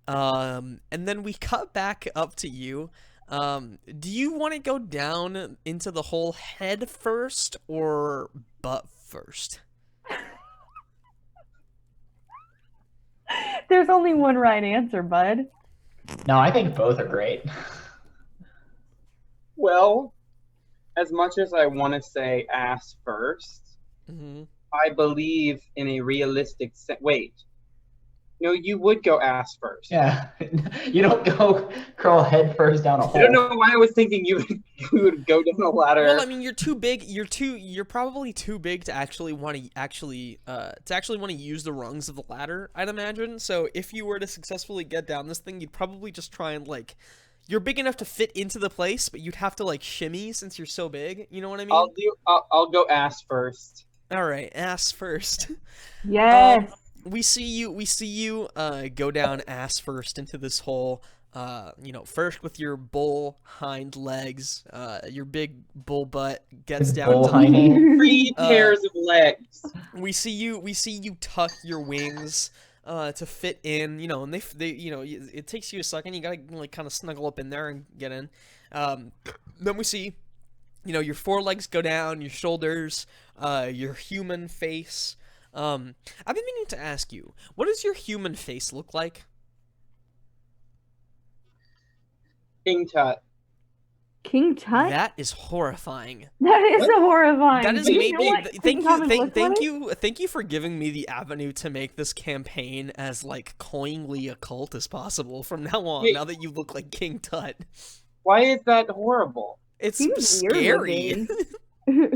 and then we cut back up to you. Do you want to go down into the hole head first or butt first? There's only one right answer, bud. No, I think both are great. Well, as much as I want to say ass first, Mm-hmm. I believe in a realistic wait. No, you would go ass first. Yeah, you don't go crawl head first down a hole. I don't know why I was thinking you would go down the ladder. Well, I mean, you're too big. You're probably too big to actually want to use the rungs of the ladder, I'd imagine. So if you were to successfully get down this thing, you'd probably just try and like, you're big enough to fit into the place, but you'd have to like shimmy since you're so big. You know what I mean? I'll go ass first. All right, ass first. Yes. We see you go down ass first into this hole. First with your bull hind legs, your big bull butt gets His down bull to the hind- hole. 3 pairs of legs. We see you tuck your wings to fit in, and they it takes you a second. You gotta like kind of snuggle up in there and get in. Then we see, your forelegs go down, your shoulders, your human face. I've been meaning to ask you, what does your human face look like? King Tut. King Tut? That is horrifying. That is a horrifying. That is But maybe. you know what? Thank King Tut you, looks like? thank you for giving me the avenue to make this campaign as like cloyingly occult as possible from now on. Wait. Now that you look like King Tut, Why is that horrible? it's He's weird scary. looking.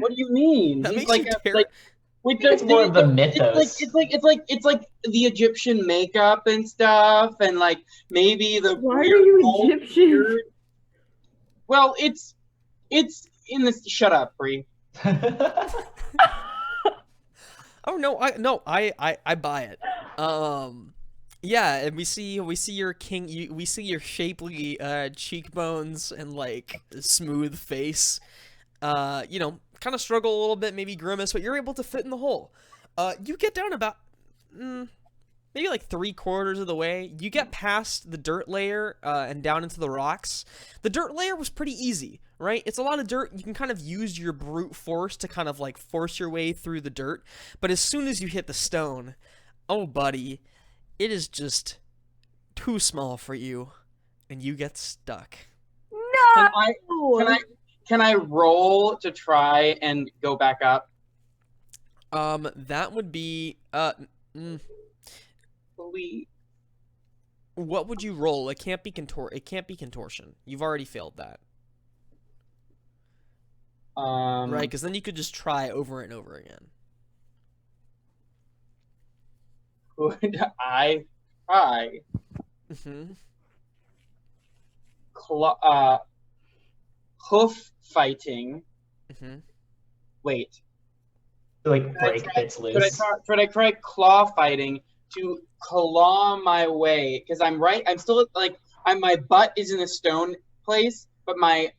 What do you mean? That He's makes like you a, like with It's more of the mythos. It's like the Egyptian makeup and stuff, and like maybe the Why are weird you gold Egyptian? beard. Well, it's in this. Shut up, Bree. Oh no, I buy it. Yeah, and we see your we see your shapely cheekbones and like smooth face. Kind of struggle a little bit, maybe grimace, but you're able to fit in the hole. You get down about maybe like 3/4 of the way. You get past the dirt layer and down into the rocks. The dirt layer was pretty easy, right? It's a lot of dirt. You can kind of use your brute force to kind of like force your way through the dirt. But as soon as you hit the stone, oh buddy, it is just too small for you, and you get stuck. No. Can I roll to try and go back up? That would be Please. what would you roll? It can't be contortion. You've already failed that. Right, because then you could just try over and over again. Could I try Mm-hmm. hoof fighting? Mm-hmm. Wait. To, like break bits loose. Should I try claw fighting to claw my way? Because I'm still like my butt is in the stone place, but my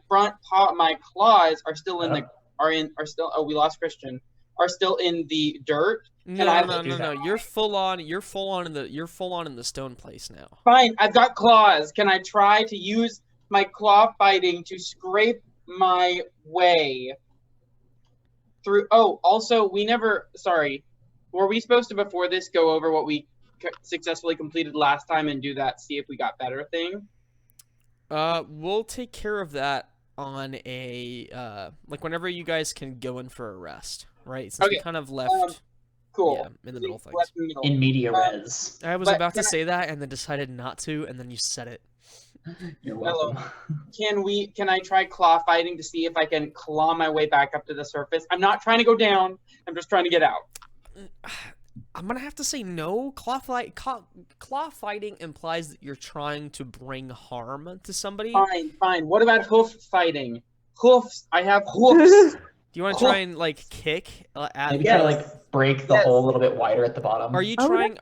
front paw, my claws are still in we lost Christian. Are still in the dirt. No. You're full on in the stone place now. Fine, I've got claws. Can I try to use my claw fighting to scrape my way through? Oh, also, were we supposed to before this go over what we successfully completed last time and do that, see if we got better thing? We'll take care of that on a like whenever you guys can go in for a rest, right? Since we Okay, kind of left, Cool. yeah, in the middle of things. Left in the middle. In media res. I was but about to can I- say that and then decided not to, and then you said it. You're Hello. welcome. Can I try claw fighting to see if I can claw my way back up to the surface? I'm not trying to go down. I'm just trying to get out. I'm gonna have to say no. Claw fighting implies that you're trying to bring harm to somebody. Fine. What about hoof fighting? Hoofs. I have hoofs. Do you want to try and like kick at? Maybe try to like break the hole a little bit wider at the bottom. Are you Oh, trying? that's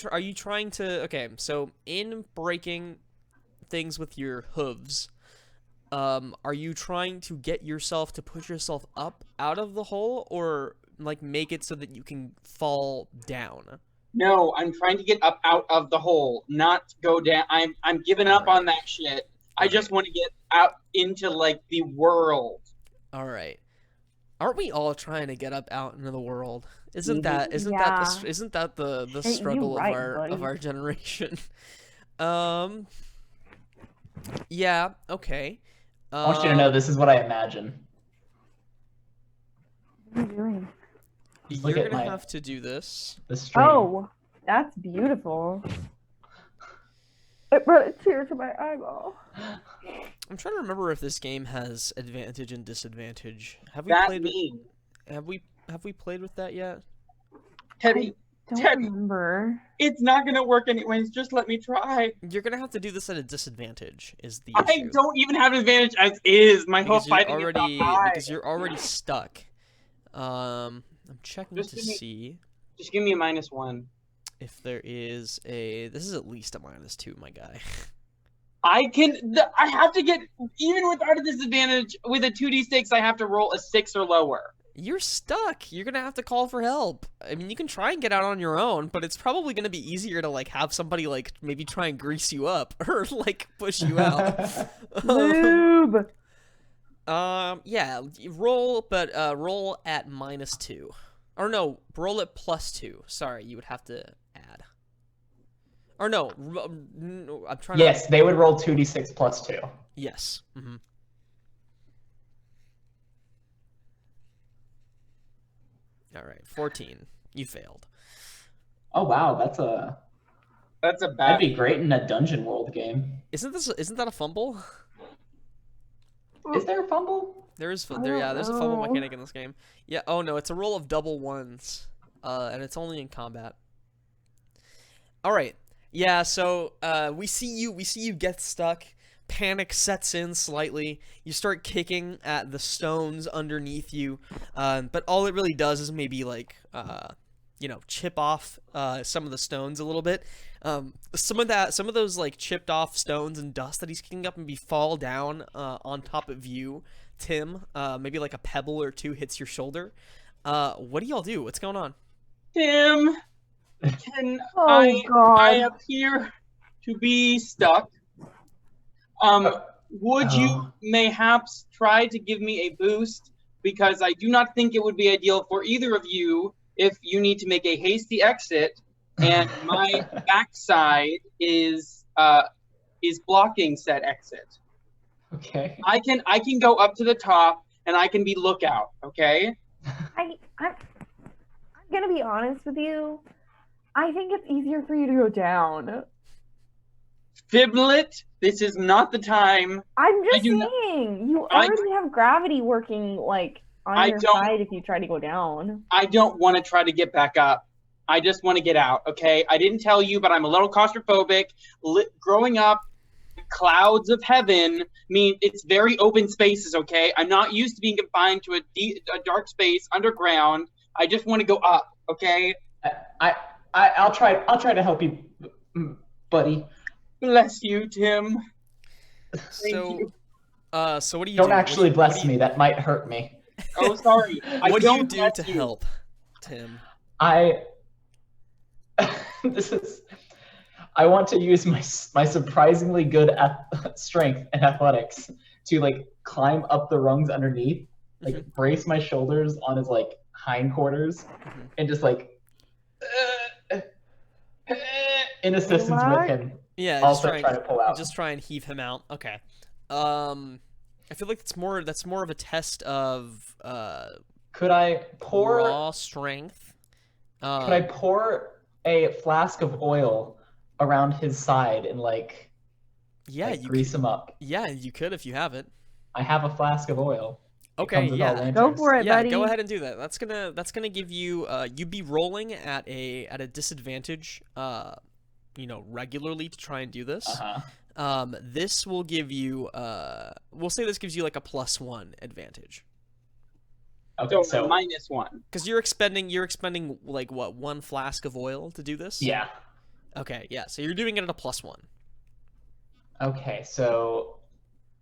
Are you trying to? Okay, so in breaking things with your hooves, are you trying to get yourself to push yourself up out of the hole, or like make it so that you can fall down? No, I'm trying to get up out of the hole, not go down. I'm giving up on that shit. I just want to get out into like the world. All right. Aren't we all trying to get up out into the world? Isn't that Yeah. the Hey, you struggle right, of buddy. our generation? Yeah, okay. I want you to know this is what I imagine. What are you doing? Just You're look at gonna my have to do this. the stream. Oh, that's beautiful. It brought a tear to my eyeball. I'm trying to remember if this game has advantage and disadvantage. Have we That played with, mean. have we played with that yet? Teddy, Don't Teddy. remember. it's not gonna work anyways. Just let me try. You're gonna have to do this at a disadvantage. Is the I issue? don't even have an advantage as is. My hoof because you're fighting already is not high. because you're already stuck. I'm checking Just to give me- see Just give me a -1. if there is a. This is at least a -2, my guy. I have to get, even without a disadvantage, with a 2d6, I have to roll a 6 or lower. You're stuck. You're gonna have to call for help. I mean, you can try and get out on your own, but it's probably gonna be easier to like have somebody like maybe try and grease you up or like push you out. Lube. Yeah, roll, but roll at -2, or no, roll at +2. Sorry, you would have to add. Or no, no I'm trying. Yes, they would roll 2d6 plus 2. Yes. Mm-hmm. All right, 14. You failed. Oh wow, that's a That's a that'd bad. be great in a dungeon world game. Isn't that a fumble? Is there a fumble? There's I there yeah, don't there's a fumble know. mechanic in this game. Yeah, oh no, it's a roll of double ones. And it's only in combat. All right. Yeah, so we see you get stuck. Panic sets in slightly. You start kicking at the stones underneath you. But all it really does is maybe like chip off some of the stones a little bit. Some of those like chipped off stones and dust that he's kicking up maybe fall down on top of you, Tim. Maybe like a pebble or two hits your shoulder. What do y'all do? What's going on? Tim, can Oh I God. appear to be stuck? Would you Oh. mayhaps try to give me a boost? Because I do not think it would be ideal for either of you if you need to make a hasty exit, and my backside is blocking said exit. Okay. I can go up to the top and I can be lookout. Okay. I'm gonna be honest with you. I think it's easier for you to go down. Fiblet, this is not the time. I'm just do not- saying, you I- already have gravity working like on I your don't- side if you try to go down. I don't want to try to get back up. I just want to get out, okay? I didn't tell you, but I'm a little claustrophobic. Growing up, clouds of heaven mean it's very open spaces, okay? I'm not used to being confined to a dark space underground. I just want to go up, okay? I'll try to help you, buddy. Bless you, Tim. So, you. So what do you Don't do? actually what bless do you, me. That might hurt me. Oh, sorry. What do you don't do bless to you. help, Tim? I want to use my surprisingly good strength and athletics to like climb up the rungs underneath, like brace my shoulders on his like hindquarters, and just like in assistance with luck. him. Yeah, Also trying to pull out. just try and heave him out. Okay. I feel like that's more of a test of Could I pour? raw strength. Could I pour a flask of oil around his side and Yeah, you grease him up? Yeah, you could if you have it. I have a flask of oil. It Okay, comes with all yeah. Go lanterns. for it, Yeah, buddy. go ahead and do that. That's gonna give you you'd be rolling at a disadvantage regularly to try and do this. This will give you we'll say this gives you like a +1 advantage. Okay, So -1. Because you're expending like what, 1 flask of oil to do this? yeah. Okay, yeah. So you're doing it at a +1. Okay, so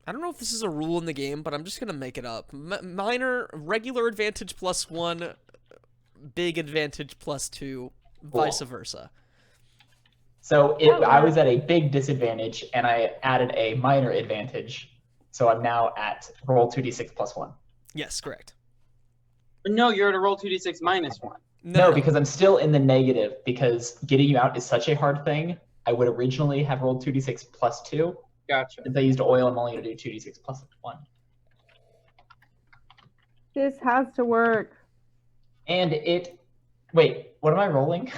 I don't know if this is a rule in the game, but I'm just gonna make it up. Minor regular advantage +1, big advantage +2, vice versa. So I was at a big disadvantage, and I added a minor advantage. So I'm now at roll 2d6 +1. Yes, correct. No, you're at a roll 2d6 -1. No, because I'm still in the negative, because getting you out is such a hard thing. I would originally have rolled 2d6 +2. Gotcha. Since I used oil, I'm only going to do 2d6 +1. This has to work. And wait, what am I rolling?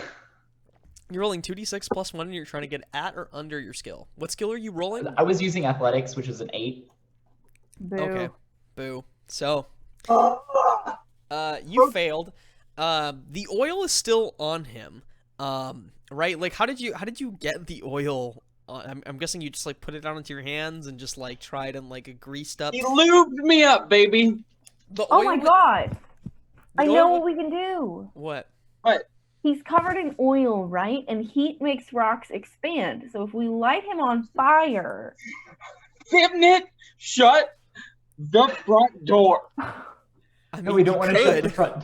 You're rolling 2d6 +1, and you're trying to get at or under your skill. What skill are you rolling? I was using athletics, which is an 8. Boo. Okay, boo. So, you failed. The oil is still on him. Right? Like, how did you get the oil on? I'm guessing you just like put it down into your hands and just like tried and like greased up. He lubed me up, baby. The Oh oil my with- god. the I oil know with- what we can do. What? He's covered in oil, right? And heat makes rocks expand. So if we light him on fire. Hypnot, shut the front door. I mean, No, we don't you want to shut the could. front.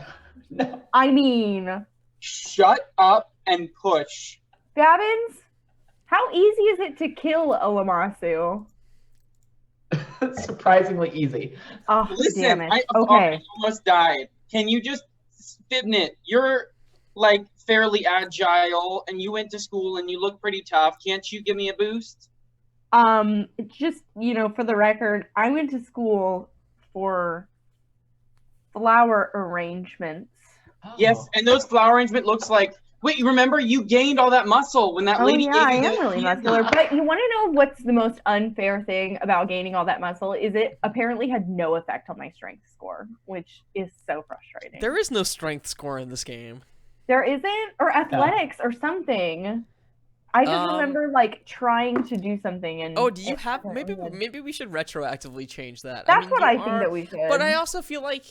No. I mean, Shut up and push. Gabbins, how easy is it to kill Olamasu? Surprisingly easy. Oh, Listen, damn it. I Okay. almost died. Can you just Hypnot? You're like fairly agile, and you went to school, and you look pretty tough. Can't you give me a boost? Just, for the record, I went to school for flower arrangements. Yes, Oh. and those flower arrangement looks like. Wait, you remember you gained all that muscle when that Oh lady yeah, gave I you am the really muscular. But you want to know what's the most unfair thing about gaining all that muscle? Is it apparently had no effect on my strength score, which is so frustrating. There is no strength score in this game. There isn't, or athletics or something. I just remember like trying to do something and. Oh, do you have apparently maybe we should retroactively change that. That's mean, what you I think are- that we should. But I also feel like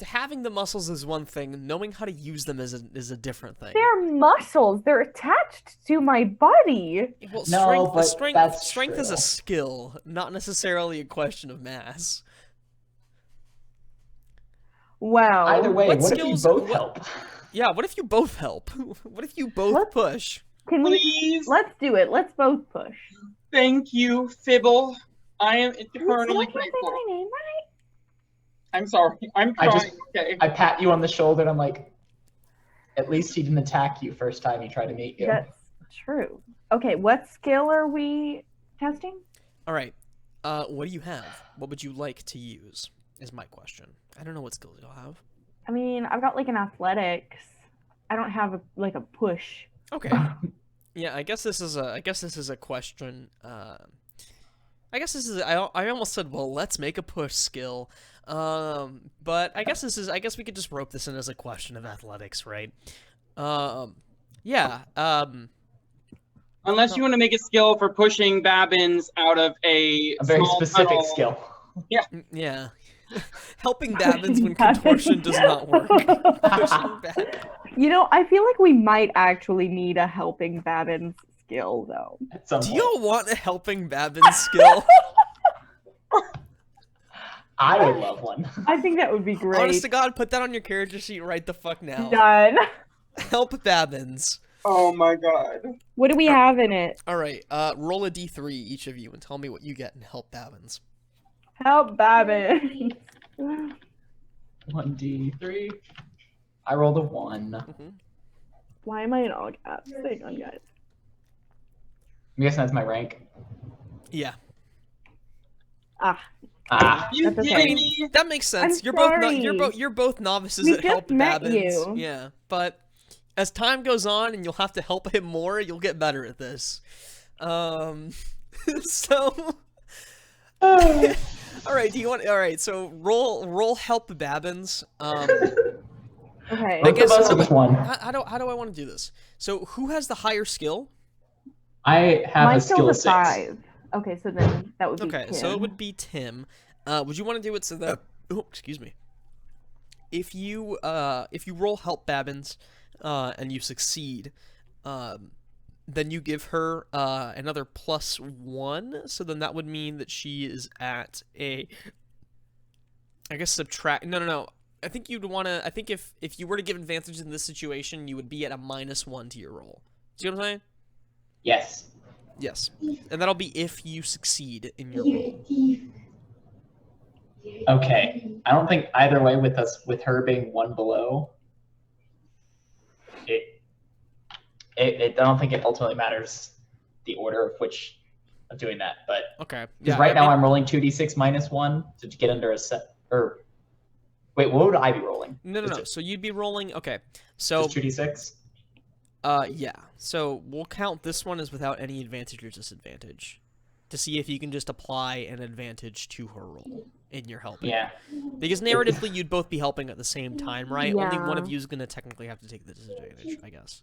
having the muscles is one thing. Knowing how to use them is a different thing. They're muscles. They're attached to my body. Well, No, but that's strength is a true. skill, not necessarily a question of mass. Wow. Either way, what what if you skills- both what- help? Yeah, what if you both help? What if you both What? push? Can we? Please, Let's do it. Let's both push. thank you, Fibble. I am Did eternally I say grateful. my name right? I'm sorry. I'm I trying. just- Okay. I pat you on the shoulder and I'm like, at least he didn't attack you first time he tried to meet you. That's true. Okay, what skill are we testing? All right. What do you have? What would you like to use? Is my question. I don't know what skills you'll have. I mean, I've got like an athletics. I don't have a push. Okay. Yeah, I guess this is a question. I guess this is. I almost said, well, let's make a push skill. But I guess we could just rope this in as a question of athletics, right? Yeah. Unless you want to make a skill for pushing Babbins out of a very small specific tunnel. skill. Yeah. Helping Babbins when contortion does not work. Pushing back. I feel like we might actually need a helping Babbins skill though. At some Do point. y'all want a helping Babbins skill? I would love one. I think that would be great. Honest to God, put that on your character sheet right the fuck now. Done. Help Babbins. Oh my god. What do we have in it? All right, roll a d3 each of you and tell me what you get and help Babbins. Help Babbins. 1d3. I rolled a 1. Why am I in all caps? Hang on, guys. I'm guessing that's my rank. Yeah. Ah, You That's kidding okay. me? That makes sense. I'm you're sorry. both novices We at just help met Babbins. you. Yeah, but as time goes on and you'll have to help him more, you'll get better at this. So all right, so roll help Babbins. okay. I Both guess of us so, or just but one? how do I want to do this? So who has the higher skill? I have My a skill skill's of a 6. 5. Okay, so then that would be Okay, Tim. so it would be Tim. Would you want to do it so that? Oh, excuse me. If you roll help Babbins, and you succeed, then you give her another +1. So then that would mean that she is at a. I guess subtract. No. I think you'd want to. I think if you were to give advantage in this situation, you would be at a -1 to your roll. See what I'm saying? Yes. Yes, and that'll be if you succeed in your roll. Okay. I don't think either way with her being 1 below. I don't think it ultimately matters the order of which of doing that, but Okay. because right now I'm rolling 2d6 -1 to get under a set. Or wait, what would I be rolling? No. So you'd be rolling. Okay. So Just 2d6. yeah. So we'll count this one as without any advantage or disadvantage, to see if you can just apply an advantage to her roll in your helping. Yeah. Because narratively, you'd both be helping at the same time, right? Only one of Yeah. you is gonna technically have to take the disadvantage, I guess.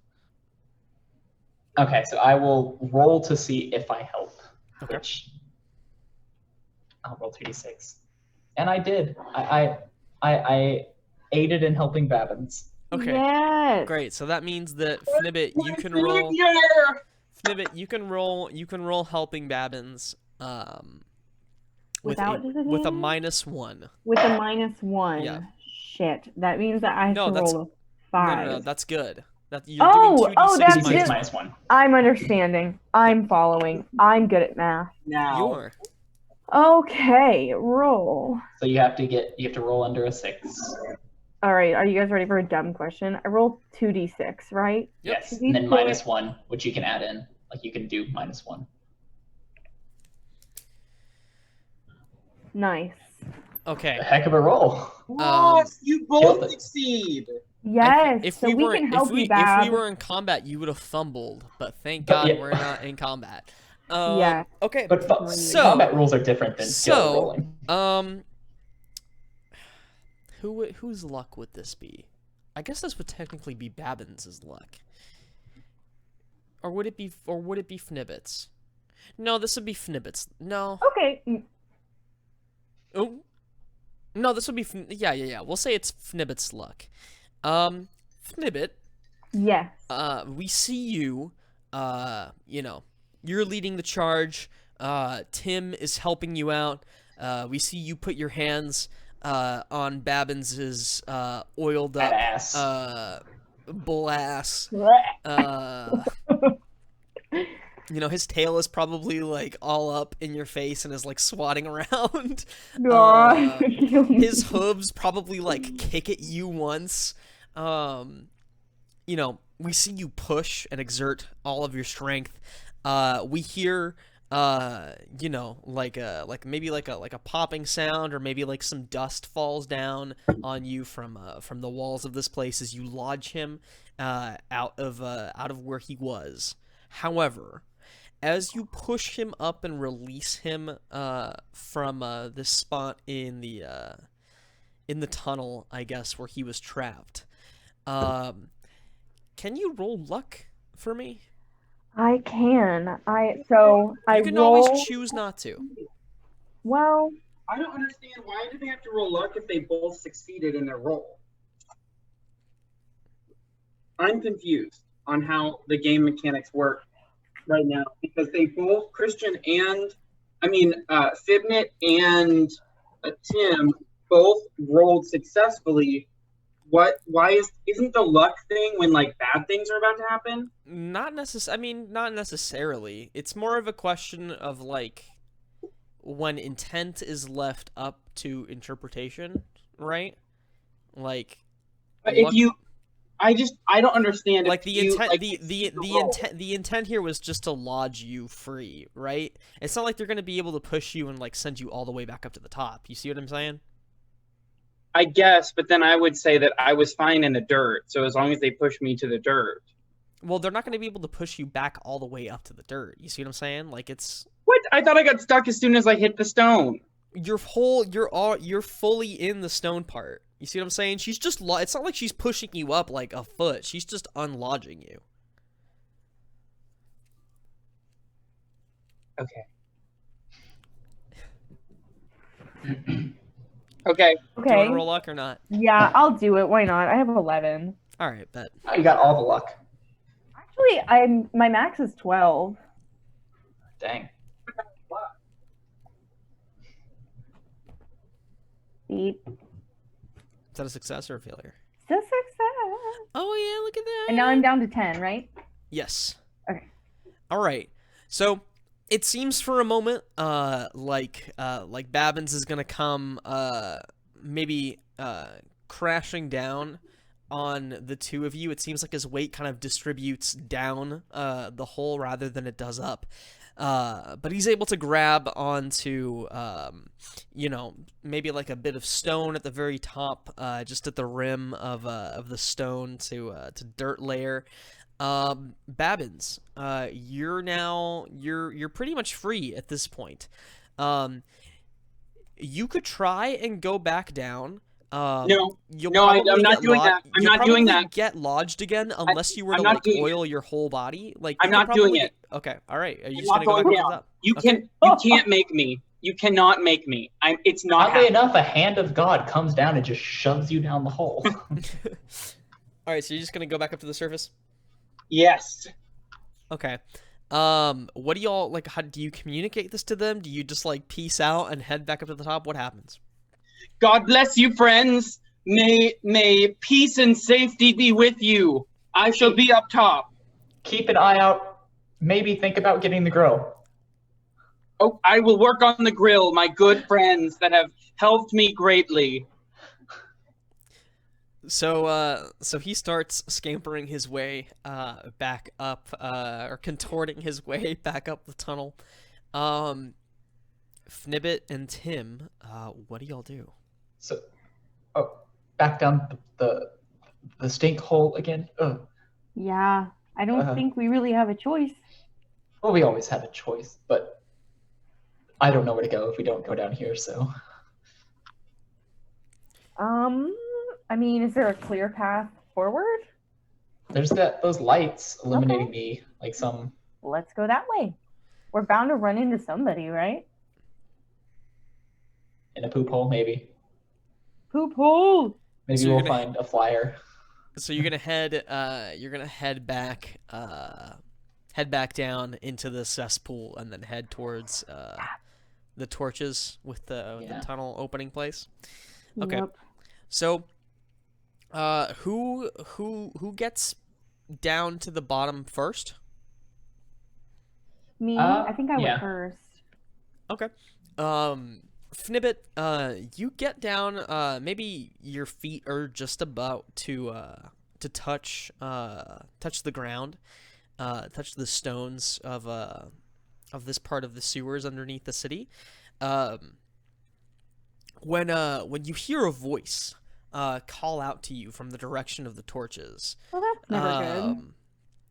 Okay, so I will roll to see if I help. Okay. Which I'll roll 2d6, and I did. I aided in helping Babbins. Okay. Yes. Great. So that means that Fnibbit, you can roll. Fnibbit, you can roll helping Babbins. With Without with a disadvantage? -1. With a -1. Yeah. Shit. That means that I have No, to that's- roll a 5. No. That's good. That you're Oh, doing 2d6 oh, that's minus just- -6 -1. I'm understanding. I'm following. I'm good at math. Now. You are. Okay, roll. So you have to roll under a 6. All right, are you guys ready for a dumb question? I rolled 2d6, right? Yep. Yes, and then D6. -1, which you can add in. Like you can do -1. Nice. Okay. A heck of a roll. Yes, you both Killed it. succeed. Yes, so we can help you, if Bab. we were in combat, you would have fumbled. But thank God yeah. we're not in combat. Yeah. Okay. But So- combat rules are different than skill rolling. Whose luck would this be? I guess this would technically be Babbins' luck. Or would it be Fnibbit's? No, this would be Fnibbit's. No. Okay. Oh. No, this would be yeah. We'll say it's Fnibbit's luck. Fnibbit, Yes. we see you, you're leading the charge. Tim is helping you out. We see you put your hands on Babbins' oiled up Badass. bull ass. His tail is probably like all up in your face and is like swatting around. His hooves probably like kick at you once. We see you push and exert all of your strength. We hear maybe like a popping sound, or maybe like some dust falls down on you from the walls of this place as you lodge him out of where he was. However, as you push him up and release him from this spot in the tunnel, I guess, where he was trapped, can you roll luck for me? I can. You can roll. always choose not to. Well, I don't understand, why do they have to roll luck if they both succeeded in their roll? I'm confused on how the game mechanics work right now, because they both, Christian and, Fibnit and Tim both rolled successfully. Isn't the luck thing when like bad things are about to happen? Not necessarily. It's more of a question of like when intent is left up to interpretation, right? Like, But if you, I don't understand. Like if the you, intent, like, the intent here was just to lodge you free, right? It's not like they're gonna be able to push you and like send you all the way back up to the top. You see what I'm saying? I guess, but then I would say that I was fine in the dirt. So as long as they push me to the dirt. Well, they're not gonna be able to push you back all the way up to the dirt. You see what I'm saying? Like it's What? I thought I got stuck as soon as I hit the stone. you're fully in the stone part. You see what I'm saying? She's just it's not like she's pushing you up like a foot. She's just unlodging you. Okay. Okay. Do you want Okay. to roll luck or not? Yeah, I'll do it. Why not? I have 11. All right, bet. You got all the luck. Actually, my max is 12. Dang. Beep. Is that a success or a failure? Still success. Oh yeah, look at that. And now I'm down to 10, right? Yes. Okay. All right. So it seems for a moment, like Babbins is gonna come, maybe crashing down on the two of you. It seems like his weight kind of distributes down the hole rather than it does up. But he's able to grab onto, maybe like a bit of stone at the very top, just at the rim of the stone to dirt layer. Babbins, you're pretty much free at this point. You could try and go back down. No, You'll no, I'm probably not get doing that. I'm you'll not doing probably that. Get lodged again unless you were I'm to not like doing oil your whole body. Like I'm you could not doing probably it. Okay, all right. Are you I'm just not gonna go going back to the down. top? You Okay. can't make me. You cannot make me. It's not Oddly happening. enough, a hand of God comes down and just shoves you down the hole. All right, so you're just gonna go back up to the surface. Yes. Okay. What do y'all like? How do you communicate this to them? Do you just like peace out and head back up to the top? What happens? God bless you, friends. May peace and safety be with you. I shall be up top. Keep an eye out. Maybe think about getting the grill. Oh, I will work on the grill, my good friends that have helped me greatly. So he starts scampering his way back up, or contorting his way back up the tunnel. Fnibbit and Tim, what do y'all do? So, back down the stink hole again. Ugh. Yeah, I don't think we really have a choice. Well, we always have a choice, but I don't know where to go if we don't go down here. So, I mean, is there a clear path forward? there's those lights illuminating me like some. Let's go that way. We're bound to run into somebody, right? In a poop hole, maybe. Poop hole. Maybe So you're we'll gonna- find a flyer. So you're gonna head back down into the cesspool and then head towards the torches with the tunnel opening place. Okay. Yep. So who gets down to the bottom first? Me? I think I yeah. went first. Okay. Fnibbit, you get down, maybe your feet are just about to touch the ground, touch the stones of this part of the sewers underneath the city. When you hear a voice call out to you from the direction of the torches. Well, that's never good.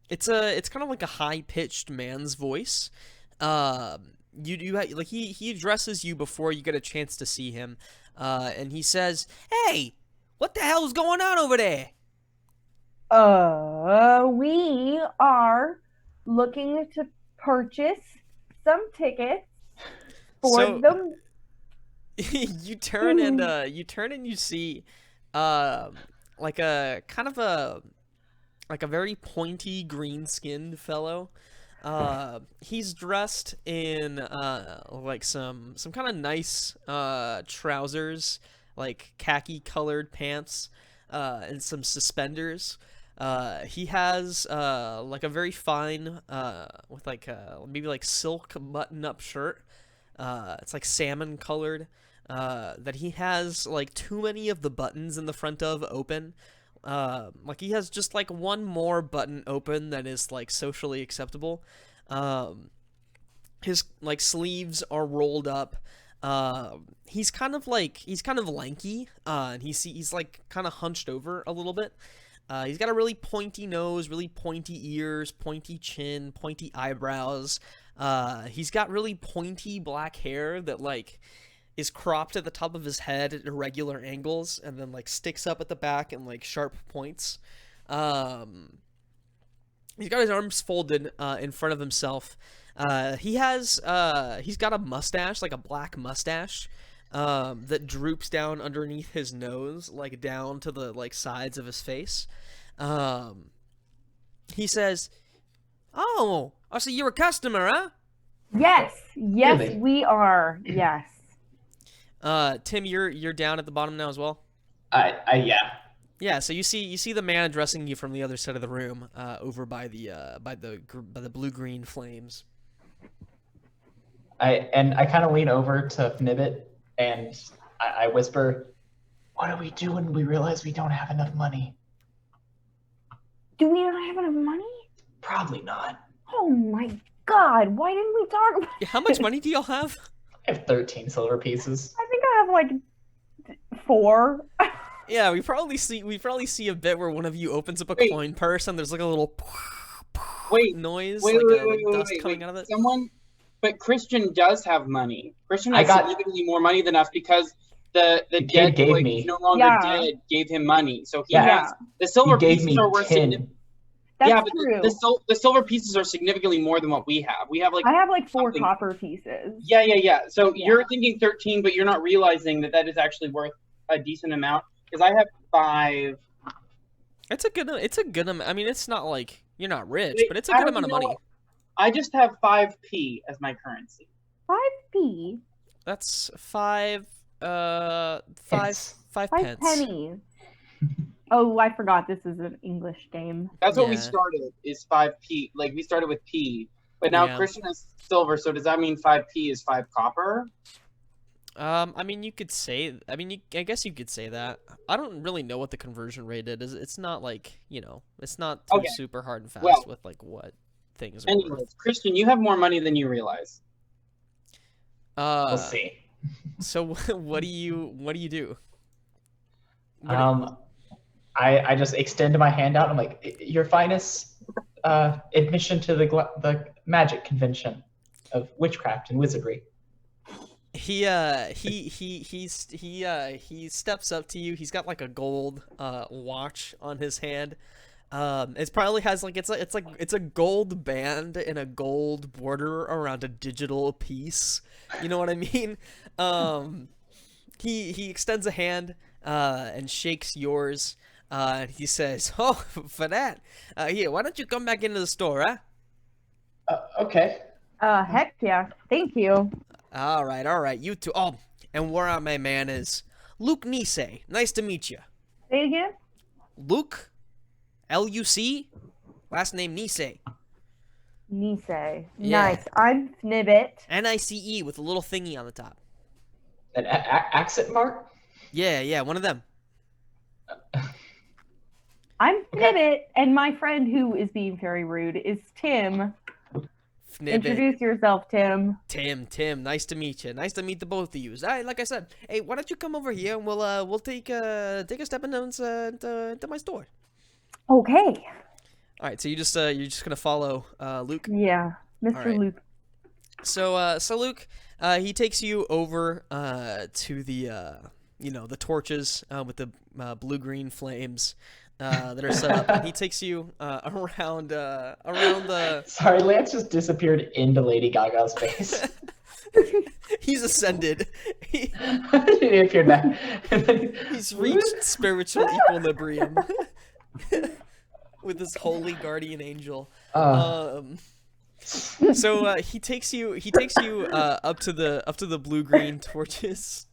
It's kind of like a high-pitched man's voice. Like he addresses you before you get a chance to see him, and he says, "Hey, what the hell is going on over there?" We are looking to purchase some tickets for them. You turn and you see, like a kind of a very pointy green-skinned fellow. He's dressed in like some kind of nice trousers, like khaki colored pants, and some suspenders. He has like a very fine with like maybe like silk button-up shirt. It's like salmon colored. That he has like too many of the buttons in the front of open. Like he has just like one more button open that is like socially acceptable. His like sleeves are rolled up. He's kind of lanky. And he's like kind of hunched over a little bit. He's got a really pointy nose, really pointy ears, pointy chin, pointy eyebrows. He's got really pointy black hair that like is cropped at the top of his head at irregular angles and then like sticks up at the back in like sharp points. He's got his arms folded in front of himself. He's got a mustache, like a black mustache, that droops down underneath his nose, like down to the like sides of his face. He says, "Oh, I see you're a customer, huh?" Yes, Really? we are. Yes. Tim, you're down at the bottom now as well. Yeah. Yeah, so you see the man addressing you from the other side of the room, over by the blue-green flames. I kind of lean over to Fnibbit and I whisper, "What do we do when we realize we don't have enough money?" Do we not have enough money? Probably not. Oh my god! Why didn't we talk about? Yeah, how much money do y'all have? I have 13 silver pieces. I think I have like 4. Yeah, we probably see a bit where one of you opens up a Wait. coin purse and there's like a little Wait, noise, wait, like wait, a wait, wait, dust wait, coming wait. out of it. But Christian does have money. Christian I has got- significantly more money than us because the kid dead gave boy me- who's no longer Yeah. dead gave him money. So he Yeah. has the silver He gave pieces me are worth 10. That's yeah, but true. the silver pieces are significantly more than what we have. We have like I have like 4 something. copper pieces. yeah. So Yeah. you're thinking 13, but you're not realizing that is actually worth a decent amount. Because I have 5. It's a good amount. I mean, it's not like you're not rich, Wait, but it's a I good don't amount of know. money. I just have 5p as my currency. 5p. That's five Pence. five 5 pence. pennies. Oh, I forgot this is an English game. That's what we Yeah. started, is 5p. Like, we started with p. But now Yeah. Christian has silver, so does that mean 5p is 5 copper? I mean, you could say. I mean, I guess you could say that. I don't really know what the conversion rate is. It's not like it's not too Okay. super hard and fast Well, with like what things are Anyways, worth. Christian, you have more money than you realize. We'll see. So what do you do? I just extend my hand out. I'm like, "Your finest admission to the magic convention of witchcraft and wizardry." He steps up to you. He's got like a gold watch on his hand. It probably has like it's a gold band and a gold border around a digital piece. You know what I mean? He extends a hand and shakes yours. And he says, "Oh, for that, here, why don't you come back into the store, huh?" Okay. Heck yeah. Thank you. All right, you two. Oh, and where my man is Luke Nisei. Nice to meet you. Say it again. Luke, Luc, last name Nisei. Nisei. Yeah. Nice. I'm Fnibbit. Nice with a little thingy on the top. An accent mark? Yeah, one of them. I'm Okay. Fnibbit, and my friend who is being very rude is Tim. Fnibbit. Introduce yourself, Tim. Tim, nice to meet you. Nice to meet the both of you. Like I said, hey, why don't you come over here and we'll take a stepping stones into my store. Okay. All right, so you're just gonna follow Luke. Yeah. Mr. All right. Luke. So Luke, he takes you over to the torches with the blue-green flames that are set up, and he takes you around the. Sorry, Lance just disappeared into Lady Gaga's face. He's ascended. He appeared back. He's reached spiritual equilibrium with this holy guardian angel. So he takes you up to the blue-green torches.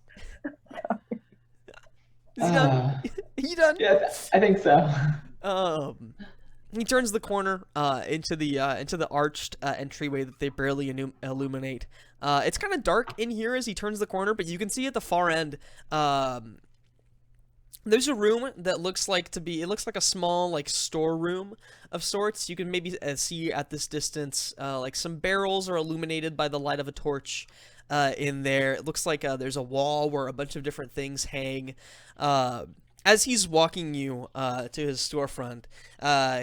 Is he done? You done? Yeah, I think so. He turns the corner into the arched entryway that they barely illuminate. It's kind of dark in here as he turns the corner, but you can see at the far end There's a room that looks like a small like storeroom of sorts. You can maybe see at this distance, like some barrels are illuminated by the light of a torch. In there, it looks like there's a wall where a bunch of different things hang. As he's walking you to his storefront,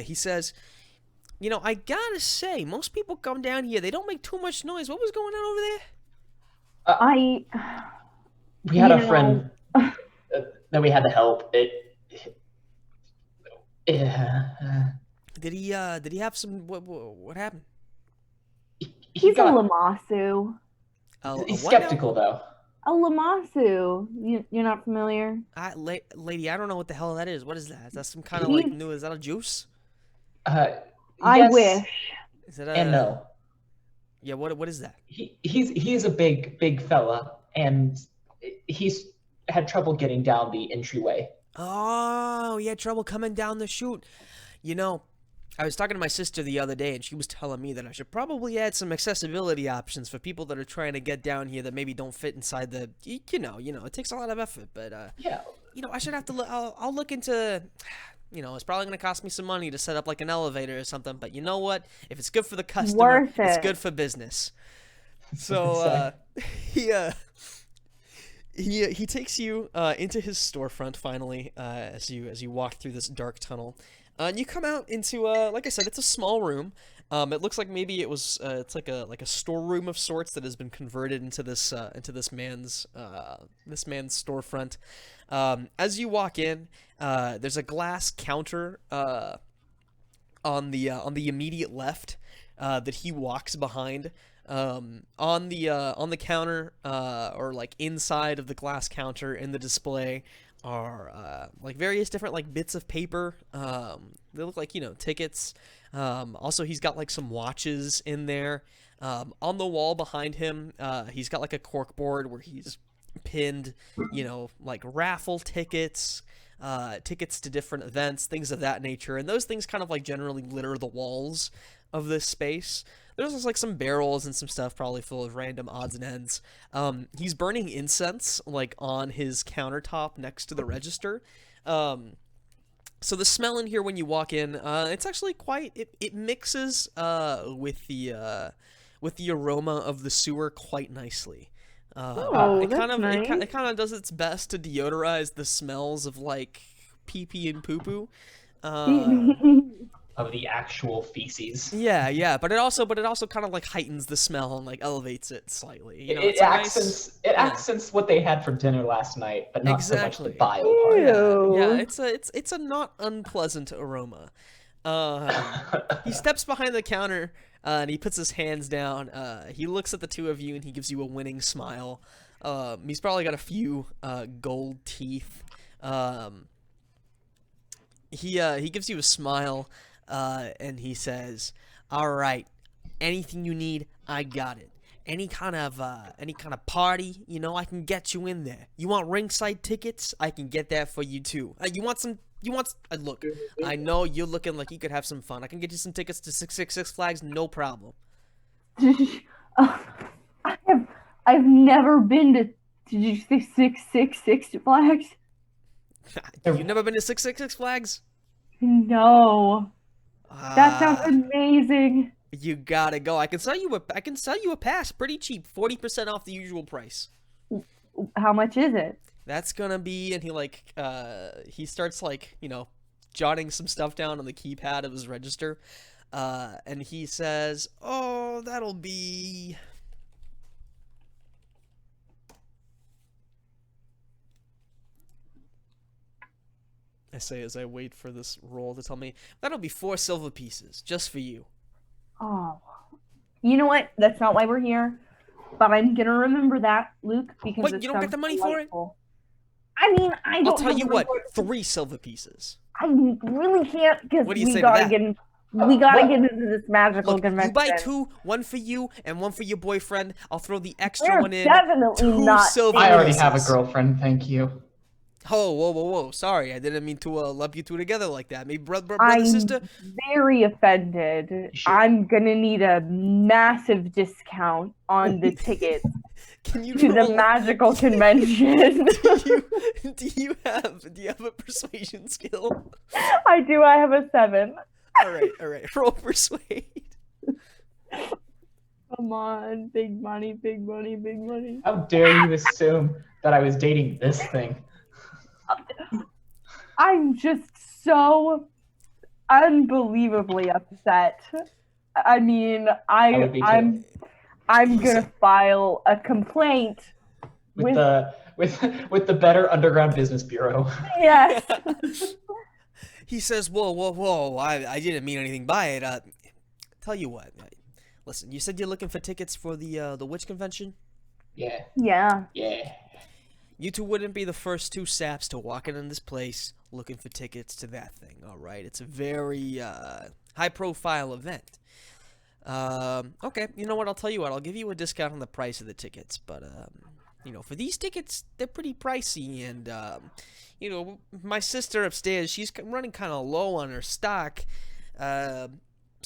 he says, "You know, I gotta say, most people come down here. They don't make too much noise. What was going on over there?" We had You a friend that we had to help. Did he have some? What happened? He's a Lamasu. He's What now? skeptical though. A Lamasu. You're not familiar? Lady, I don't know what the hell that is. What is that? Is that some kind of like new? Is that a juice? I Yes wish. Is it and no. Yeah. What is that? He's a big fella, and he's had trouble getting down the entryway. Oh, he had trouble coming down the chute. You know, I was talking to my sister the other day, and she was telling me that I should probably add some accessibility options for people that are trying to get down here that maybe don't fit inside the. You know, it takes a lot of effort, but Yeah. you know, I should have to. I'll look into. You know, it's probably going to cost me some money to set up like an elevator or something, but you know what? If it's good for the customer, Worth it's it. good for business. So he takes you into his storefront finally as you walk through this dark tunnel, and you come out into like I said, it's a small room. It looks like maybe it was it's like a storeroom of sorts that has been converted into this man's storefront. As you walk in, there's a glass counter on the immediate left that he walks behind. On the counter or like inside of the glass counter in the display are like various different like bits of paper. They look like, you know, tickets. Also, he's got like some watches in there. On the wall behind him, he's got like a cork board where he's pinned, you know, like raffle tickets, tickets to different events, things of that nature. And those things kind of like generally litter the walls of this space. There's just like some barrels and some stuff probably full of random odds and ends. He's burning incense like on his countertop next to the register. So the smell in here when you walk in, it's actually quite, it mixes with the aroma of the sewer quite nicely. It kind of does its best to deodorize the smells of like pee-pee and poo-poo. Of the actual feces. Yeah, but it also kind of like heightens the smell and like elevates it slightly. You know, It accents what they had for dinner last night, but not so much the bile part. Yeah, it's a not unpleasant aroma. He steps behind the counter and he puts his hands down. He looks at the two of you and he gives you a winning smile. He's probably got a few gold teeth. He gives you a smile. And he says, "All right, anything you need, I got it. Any kind of party, you know, I can get you in there. You want ringside tickets? I can get that for you too. Look, I know you're looking like you could have some fun. I can get you some tickets to 666 Flags, no problem." I've never been to. Did you say 666 Flags? You've never been to 666 Flags? No. That sounds amazing. You gotta go. I can sell you a pass pretty cheap, 40% off the usual price. How much is it? That's gonna be, and he starts like, you know, jotting some stuff down on the keypad of his register, and he says, "Oh, that'll be." I say as I wait for this roll to tell me, "That'll be 4 silver pieces, just for you." Oh. You know what? That's not why we're here. But I'm going to remember that, Luke, because What, you don't get the money for it? I mean, I don't I'll tell you what, remember. 3 silver pieces. I really can't because What do you we say to gotta that? get into this magical Look, convention. you buy 2, 1 for you and 1 for your boyfriend. I'll throw the extra We're one in. definitely 2 not silver I already have a pieces. girlfriend, thank you. Oh, whoa. Sorry, I didn't mean to lump you two together like that. Maybe brother, I'm sister? very offended. Sure. I'm gonna need a massive discount on the tickets. Can you To the roll? magical convention. Do you have a persuasion skill? I do. I have a 7. All right. Roll persuade. Come on, big money, big money, big money. How dare you assume that I was dating this thing? I'm just so unbelievably upset. I mean, I would be too. I'm gonna file a complaint With the Better Underground Business Bureau. yes. He says, whoa, I didn't mean anything by it. Tell you what, listen, you said you're looking for tickets for the witch convention? Yeah. Yeah. Yeah. You two wouldn't be the first two saps to walk in this place looking for tickets to that thing, alright? It's a very high-profile event. Okay, you know what, I'll tell you what, I'll give you a discount on the price of the tickets, but, you know, for these tickets, they're pretty pricey, and, you know, my sister upstairs, she's running kind of low on her stock, so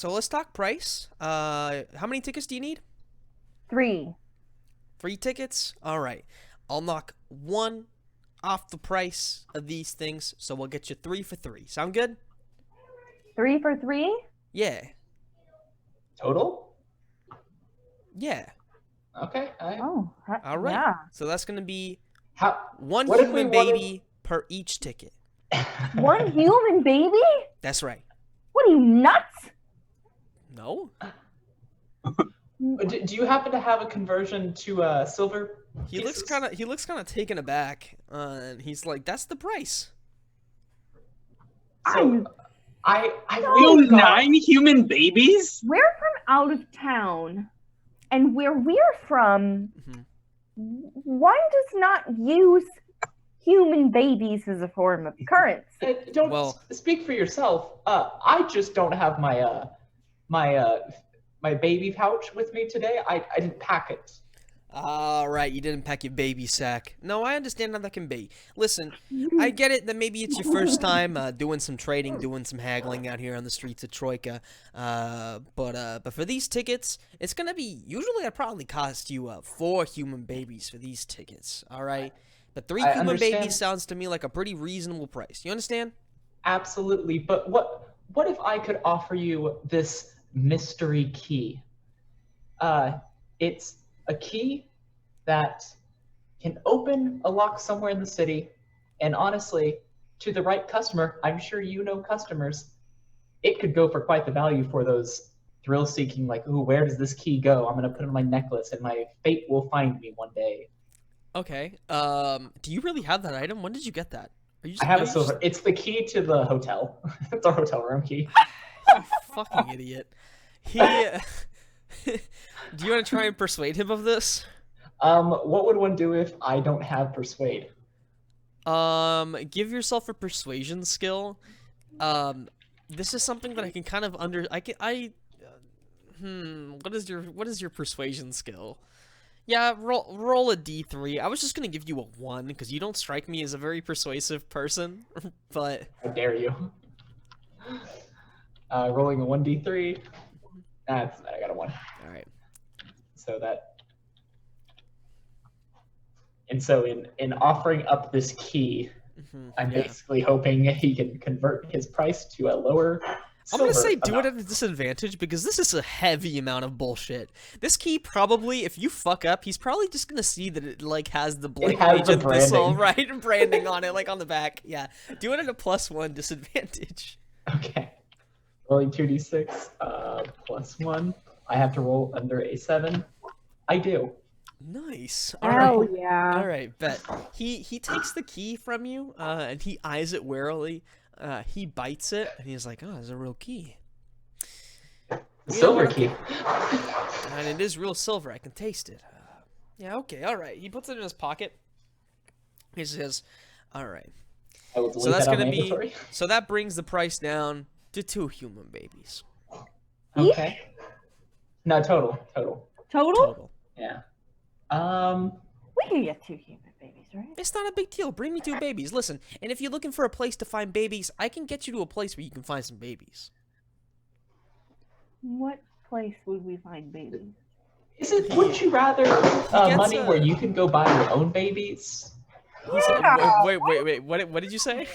let's talk price. How many tickets do you need? 3. 3 tickets? Alright, I'll knock 1 off the price of these things, so we'll get you 3 for 3. Sound good? 3 for 3? Yeah. Total? Yeah. Okay. Oh. Alright. Yeah. So that's gonna be How? 1 What if we human wanted- baby per each ticket. 1 human baby? That's right. What are you, nuts? No? Do you happen to have a conversion to silver? He looks kind of taken aback, and he's like, "That's the price." So, I You really thought- 9 human babies? We're from out of town, and where we're from, Mhm. one does not use human babies as a form of currency. Don't Well- speak for yourself. I just don't have my baby pouch with me today. I didn't pack it. Alright, you didn't pack your baby sack. No, I understand how that can be. Listen, I get it that maybe it's your first time doing some trading, doing some haggling out here on the streets of Troika. But for these tickets, it's gonna be, usually I'd probably cost you 4 human babies for these tickets, alright? But 3 I human understand. babies sounds to me like a pretty reasonable price. You understand? Absolutely. But what if I could offer you this mystery key? It's a key that can open a lock somewhere in the city, and honestly, to the right customer, I'm sure you know customers, it could go for quite the value for those thrill-seeking, like, ooh, where does this key go? I'm gonna put it in my necklace, and my fate will find me one day. Okay. Do you really have that item? When did you get that? Are you just, I have are a you silver. It's the key to the hotel. It's our hotel room key. You fucking idiot. He. Do you want to try and persuade him of this? What would one do if I don't have persuade? Give yourself a persuasion skill. This is something that I can kind of what is your persuasion skill? Yeah, roll a d3. I was just gonna give you a 1 because you don't strike me as a very persuasive person, but How dare you? Rolling a 1d3. I got a 1. all right. So in offering up this key, I'm Yeah. basically hoping he can convert his price to a lower I'm gonna silver say do it amount. at a disadvantage because this is a heavy amount of bullshit. This key probably, if you fuck up, he's probably just gonna see that it like has the Blake has the Agent Thistle, branding. right? Branding on it, like on the back. Yeah. Do it at a +1 disadvantage. Okay. Rolling 2d6 +1. I have to roll under a 7. I do. Nice. Hell Alright. yeah. Alright, bet. He takes the key from you, and he eyes it warily. He bites it, and he's like, "Oh, it's a real key." The Yeah, silver well, key. And it is real silver. I can taste it. Yeah, okay, alright. He puts it in his pocket. He says, "Alright. I will delete So that's that on gonna my be. inventory. So that brings the price down to 2 human babies. Okay. No, total. Total? Total. Yeah. We can get 2 human babies, right? It's not a big deal. Bring me 2 babies. Listen, and if you're looking for a place to find babies, I can get you to a place where you can find some babies. What place would we find babies? Wouldn't you rather gets money a- where you can go buy your own babies? He said, Yeah. wait. What did you say?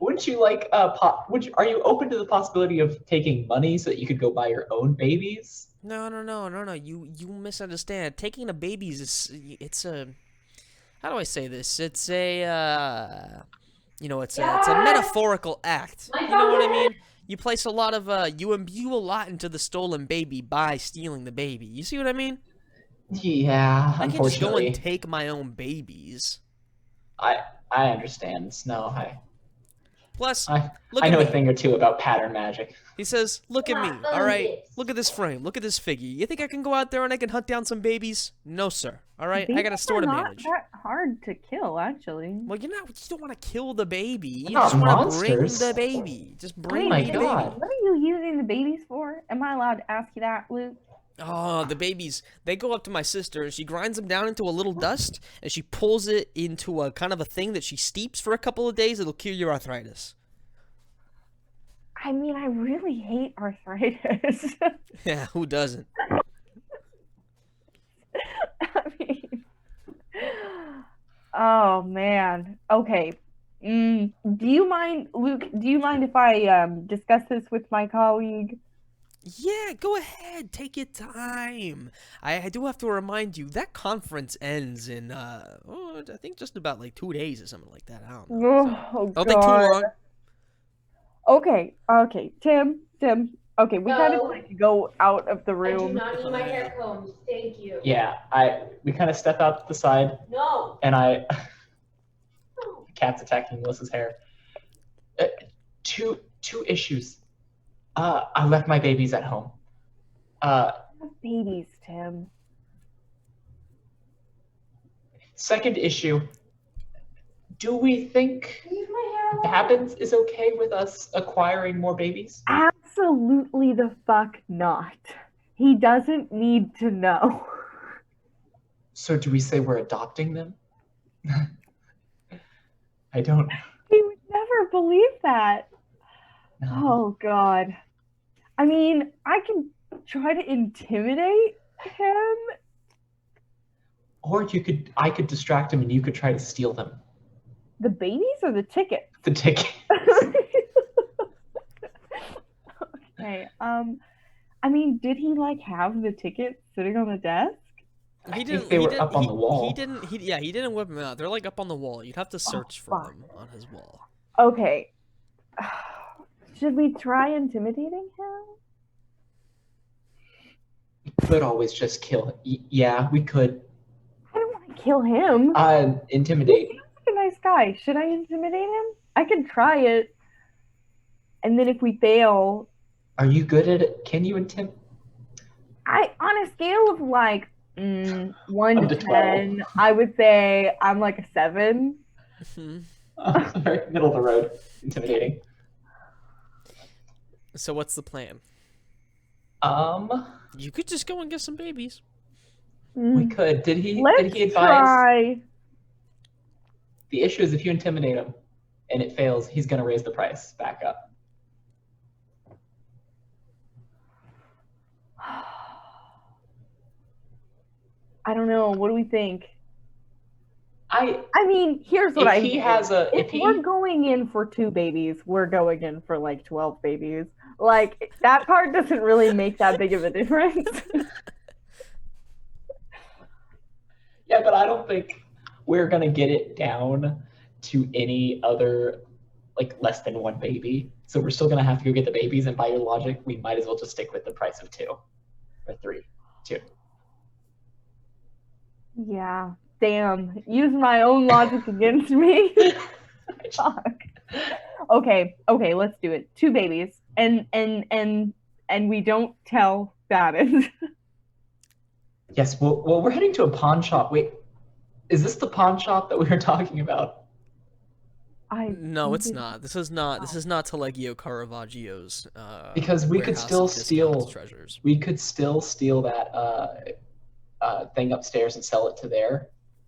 Wouldn't you like are you open to the possibility of taking money so that you could go buy your own babies? No. You misunderstand. Taking a baby's it's a how do I say this? It's a it's a metaphorical act. You know what I mean? You place a lot of you imbue a lot into the stolen baby by stealing the baby. You see what I mean? Yeah, I can just go unfortunately. and take my own babies. I understand. No, Plus, I look I at know a me. thing or two about pattern magic. He says, "Look at me. All right. Look at this frame. Look at this figure. You think I can go out there and I can hunt down some babies? No, sir. All right. I got a store to Babies are manage." not that hard to kill, actually. Well, you don't want to kill the baby. You Not just want to bring monsters. the baby. Just bring my me the God. baby. What are you using the babies for? Am I allowed to ask you that, Luke? Oh, the babies. They go up to my sister and she grinds them down into a little dust and she pulls it into a kind of a thing that she steeps for a couple of days. It'll cure your arthritis. I mean, I really hate arthritis. Yeah, who doesn't? I mean, oh man. Okay. Do you mind, Luke? Do you mind if I discuss this with my colleague? Yeah, go ahead. Take your time. I do have to remind you that conference ends in I think just about like 2 days or something like that. I don't know. Oh, Don't take too God. long. Okay, Tim. Okay, we kind of No. like go out of the I do room. not need my hair combed. Thank you. Yeah, we kind of step out to the side, No. and cat's attacking Melissa's hair. Two issues. I left my babies at home. Babies, Tim. Second issue. Do we think Leave my hair alone. Babbins is okay with us acquiring more babies? Absolutely the fuck not. He doesn't need to know. So do we say we're adopting them? I don't He would never believe that. know. Oh God. I mean, I can try to intimidate him. Or I could distract him and you could try to steal them. The babies or the tickets? The ticket. Okay. I mean, did he like have the tickets sitting on the desk? I think they were up on the wall. He didn't whip them out. They're like up on the wall. You'd have to search for fuck. them on his wall. Okay. Should we try intimidating him? We could always just kill him. Yeah, we could. I don't want to kill him. Intimidate. He's a nice guy. Should I intimidate him? I can try it. And then if we fail, Are you good at it? Can you intimidate? on a scale of like 1 1 to to 12. 10, I would say I'm like a 7. Very middle of the road. Intimidating. So what's the plan? You could just go and get some babies. We could. Did he Let's advise? try. The issue is if you intimidate him and it fails, he's going to raise the price back up. I don't know. What do we think? I mean, here's what If I he think. has a- If if he- we're going in for 2 babies, we're going in for like 12 babies. Like, that part doesn't really make that big of a difference. Yeah, but I don't think we're going to get it down to any other, like, less than 1 baby. So we're still going to have to go get the babies. And by your logic, we might as well just stick with the price of 2 or 3. 2. Yeah. Damn. Use my own logic against me. Fuck. Okay, let's do it. 2 babies. And we don't tell Babbins. Yes, well, we're heading to a pawn shop. Wait, is this the pawn shop that we were talking about? No, it's not. This is not Taleggio Caravaggio's. Because we could warehouse still of discounts steal. treasures. We could still steal that thing upstairs and sell it to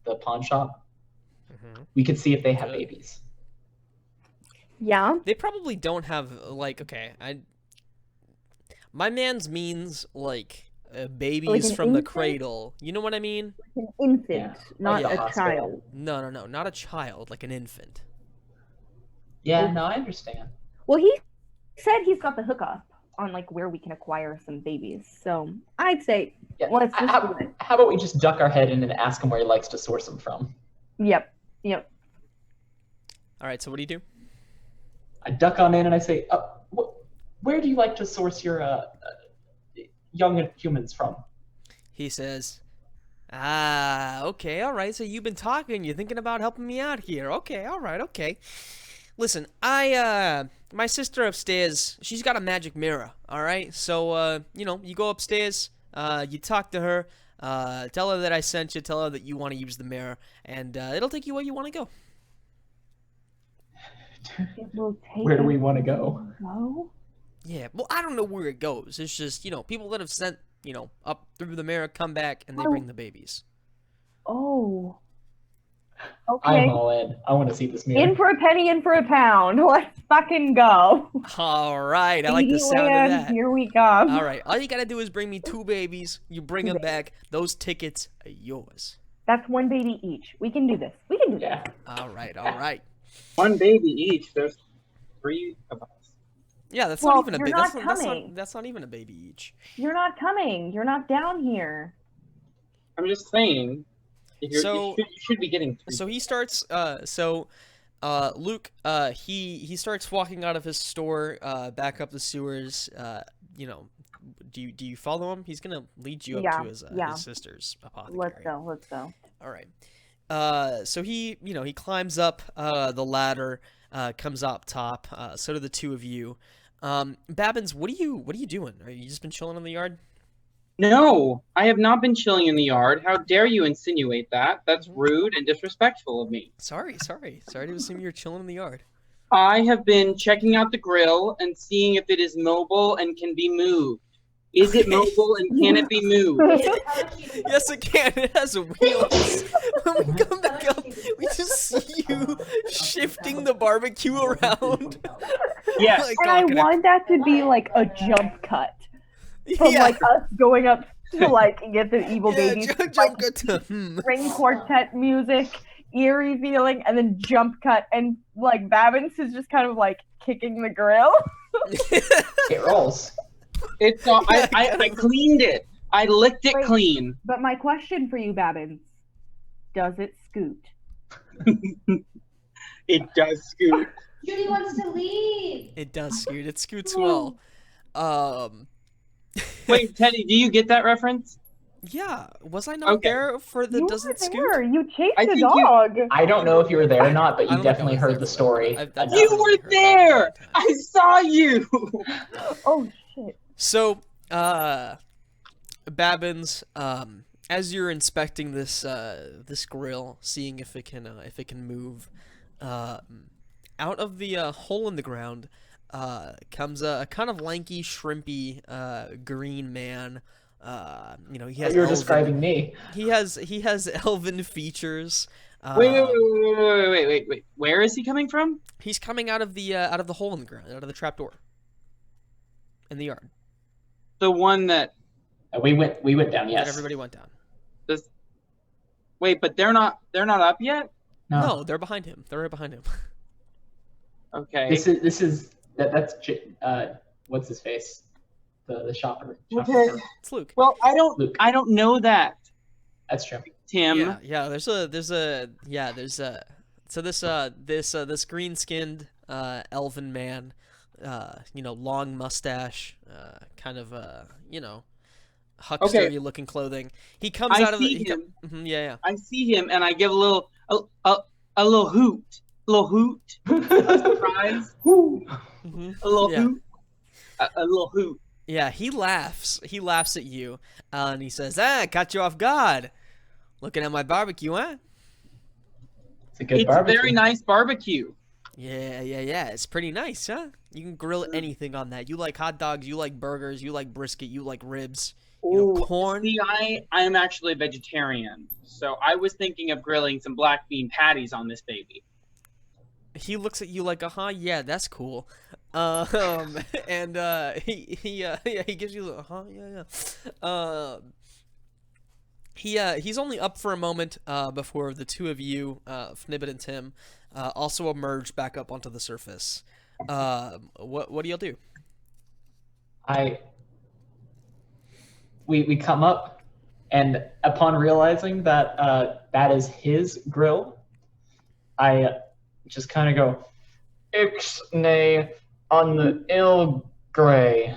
the pawn shop. Mm-hmm. We could see if they have Good. babies. Yeah. They probably don't have my man's means like babies an from the infant? cradle. You know what I mean? An infant, Yeah. not Yeah. a Hospital. child. No, not a child, like an infant. Yeah, no, I understand. Well, he said he's got the hookup on like where we can acquire some babies. So I'd say Yeah. let's just how, do it. how about we just duck our head in and ask him where he likes to source them from? Yep. All right, so what do you do? I duck on in and I say, where do you like to source your young humans from? He says, okay, all right. So you've been talking. You're thinking about helping me out here. Okay, all right, okay. Listen, my sister upstairs, she's got a magic mirror, all right? So, you go upstairs, you talk to her, tell her that I sent you, tell her that you want to use the mirror, and it'll take you where you want to go. It will take Where do us we want to go? go. Yeah, well, I don't know where it goes. It's just, people that have sent, up through the mirror come back and they bring the babies. Oh. I'm Okay. all in. I want to see this mirror. In for a penny, in for a pound. Let's fucking go. All right, I like the sound of Babyland, that. Here we come. All right, all you got to do is bring me 2 babies. You bring Two them babies. back. Those tickets are yours. That's 1 baby each. We can do this. We can do Yeah. this. All right. 1 baby each. There's 3 of us. Yeah, that's Well, not even a you're baby. not That's coming. not even a baby each. You're not coming. You're not down here. I'm just saying. So- You should be getting 3. So he starts. Luke. He starts walking out of his store. Back up the sewers. Do you follow him? He's gonna lead you up Yeah, to his sister's apothecary. Let's go. All right. So he climbs up the ladder. Comes up top. So do the 2 of you. Babbins, what are you doing? Are you just been chilling in the yard? No, I have not been chilling in the yard. How dare you insinuate that? That's rude and disrespectful of me. Sorry to assume you're chilling in the yard. I have been checking out the grill and seeing if it is mobile and can be moved. Is it mobile and can it be moved? Yes, it can. It has wheels. When we come back up, we just see you shifting the barbecue around. Yes. Like, And I oh, can want that to be like a jump cut from yeah, like us going up to like get the evil yeah, babies. jump cut to, String quartet music, eerie feeling, and then jump cut, and like Babbins is just kind of like kicking the grill. It rolls. It's I cleaned it. I licked it Wait. clean. But my question for you, Babbins, does it scoot? It does scoot. Judy wants to leave. It does scoot. It scoots well. Wait, Teddy, do you get that reference? Yeah, was I not Okay. there for the You does were it scoot? there. You chased I the think you- dog. I don't know if you were there or not, but I you don't think I definitely was heard there the for that. story. I've You definitely were heard that there. one time. I saw you. Oh shit. So, Babbins, as you're inspecting this grill, seeing if it can move, out of the hole in the ground comes a kind of lanky, shrimpy, green man. He has You're elven- describing me. He has elven features. Wait. Where is he coming from? He's coming out of the hole in the ground, out of the trapdoor in the yard. The one that We went down. That Yes. everybody went down. does. Wait, but they're not up yet. No, they're behind him. They're right behind him. Okay. That's what's his face? The shopper. Okay. It's Luke. Well, Luke. I don't know that, That's true. Tim. Yeah. So this green-skinned elven man, long mustache, kind of huckstery looking clothing. He comes I out of see the him. yeah. I see him and I give a little hoot, surprise, Mhm. a little Yeah. hoot, a little hoot. Yeah, he laughs. He laughs at you, and he says, caught you off guard. Looking at my barbecue, huh? It's a good It's barbecue. a very nice barbecue. Yeah. It's pretty nice, huh? You can grill anything on that. You like hot dogs, you like burgers, you like brisket, you like ribs, corn. See, I am actually a vegetarian, so I was thinking of grilling some black bean patties on this baby. He looks at you like, yeah, that's cool. And he gives you the, yeah. He's only up for a moment before the two of you, Fnibbit and Tim, also emerge back up onto the surface. What do y'all do? We come up, and upon realizing that that is his grill, I just kind of go, Ixnay on the ill gray.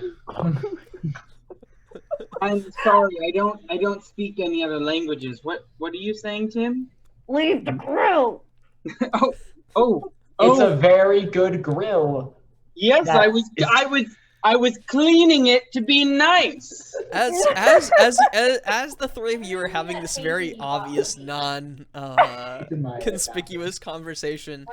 I'm sorry, I don't speak any other languages. What are you saying, Tim? Leave the grill. It's a very good grill. Yes, I was cleaning it to be nice. As the three of you are having this very obvious conspicuous conversation,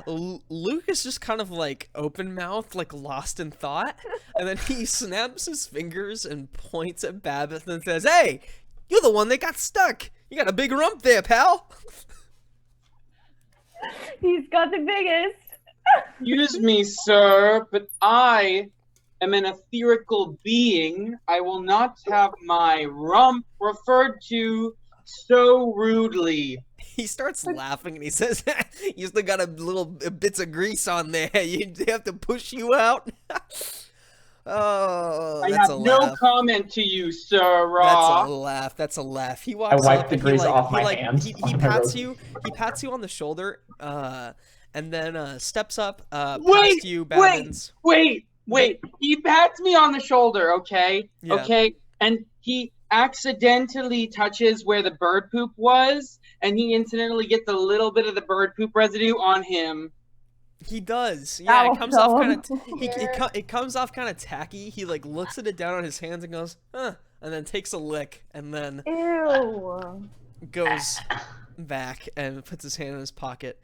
Luke is just kind of like open mouthed, like lost in thought, and then he snaps his fingers and points at Babbitt and says, "Hey, you're the one that got stuck. You got a big rump there, pal." He's got the biggest. Excuse me, sir, but I am an etherical being. I will not have my rump referred to so rudely. He starts laughing and he says, "You still got a little bits of grease on there. You have to push you out." Oh, I that's have a no laugh. comment to you, sir. That's a laugh. That's a laugh. He walks I wipe up the and grease he, like, off he, my like, hands He on my pats robe. you. He pats you on the shoulder, and then steps up past Wait, you, Babbins. Wait. He pats me on the shoulder, okay? Yeah. Okay? And he accidentally touches where the bird poop was, and he incidentally gets a little bit of the bird poop residue on him. He does. Yeah, That'll it comes off show kind him. of. It comes off kind of tacky. He like looks at it down on his hands and goes, "Huh," and then takes a lick, and then Ew. goes back and puts his hand in his pocket.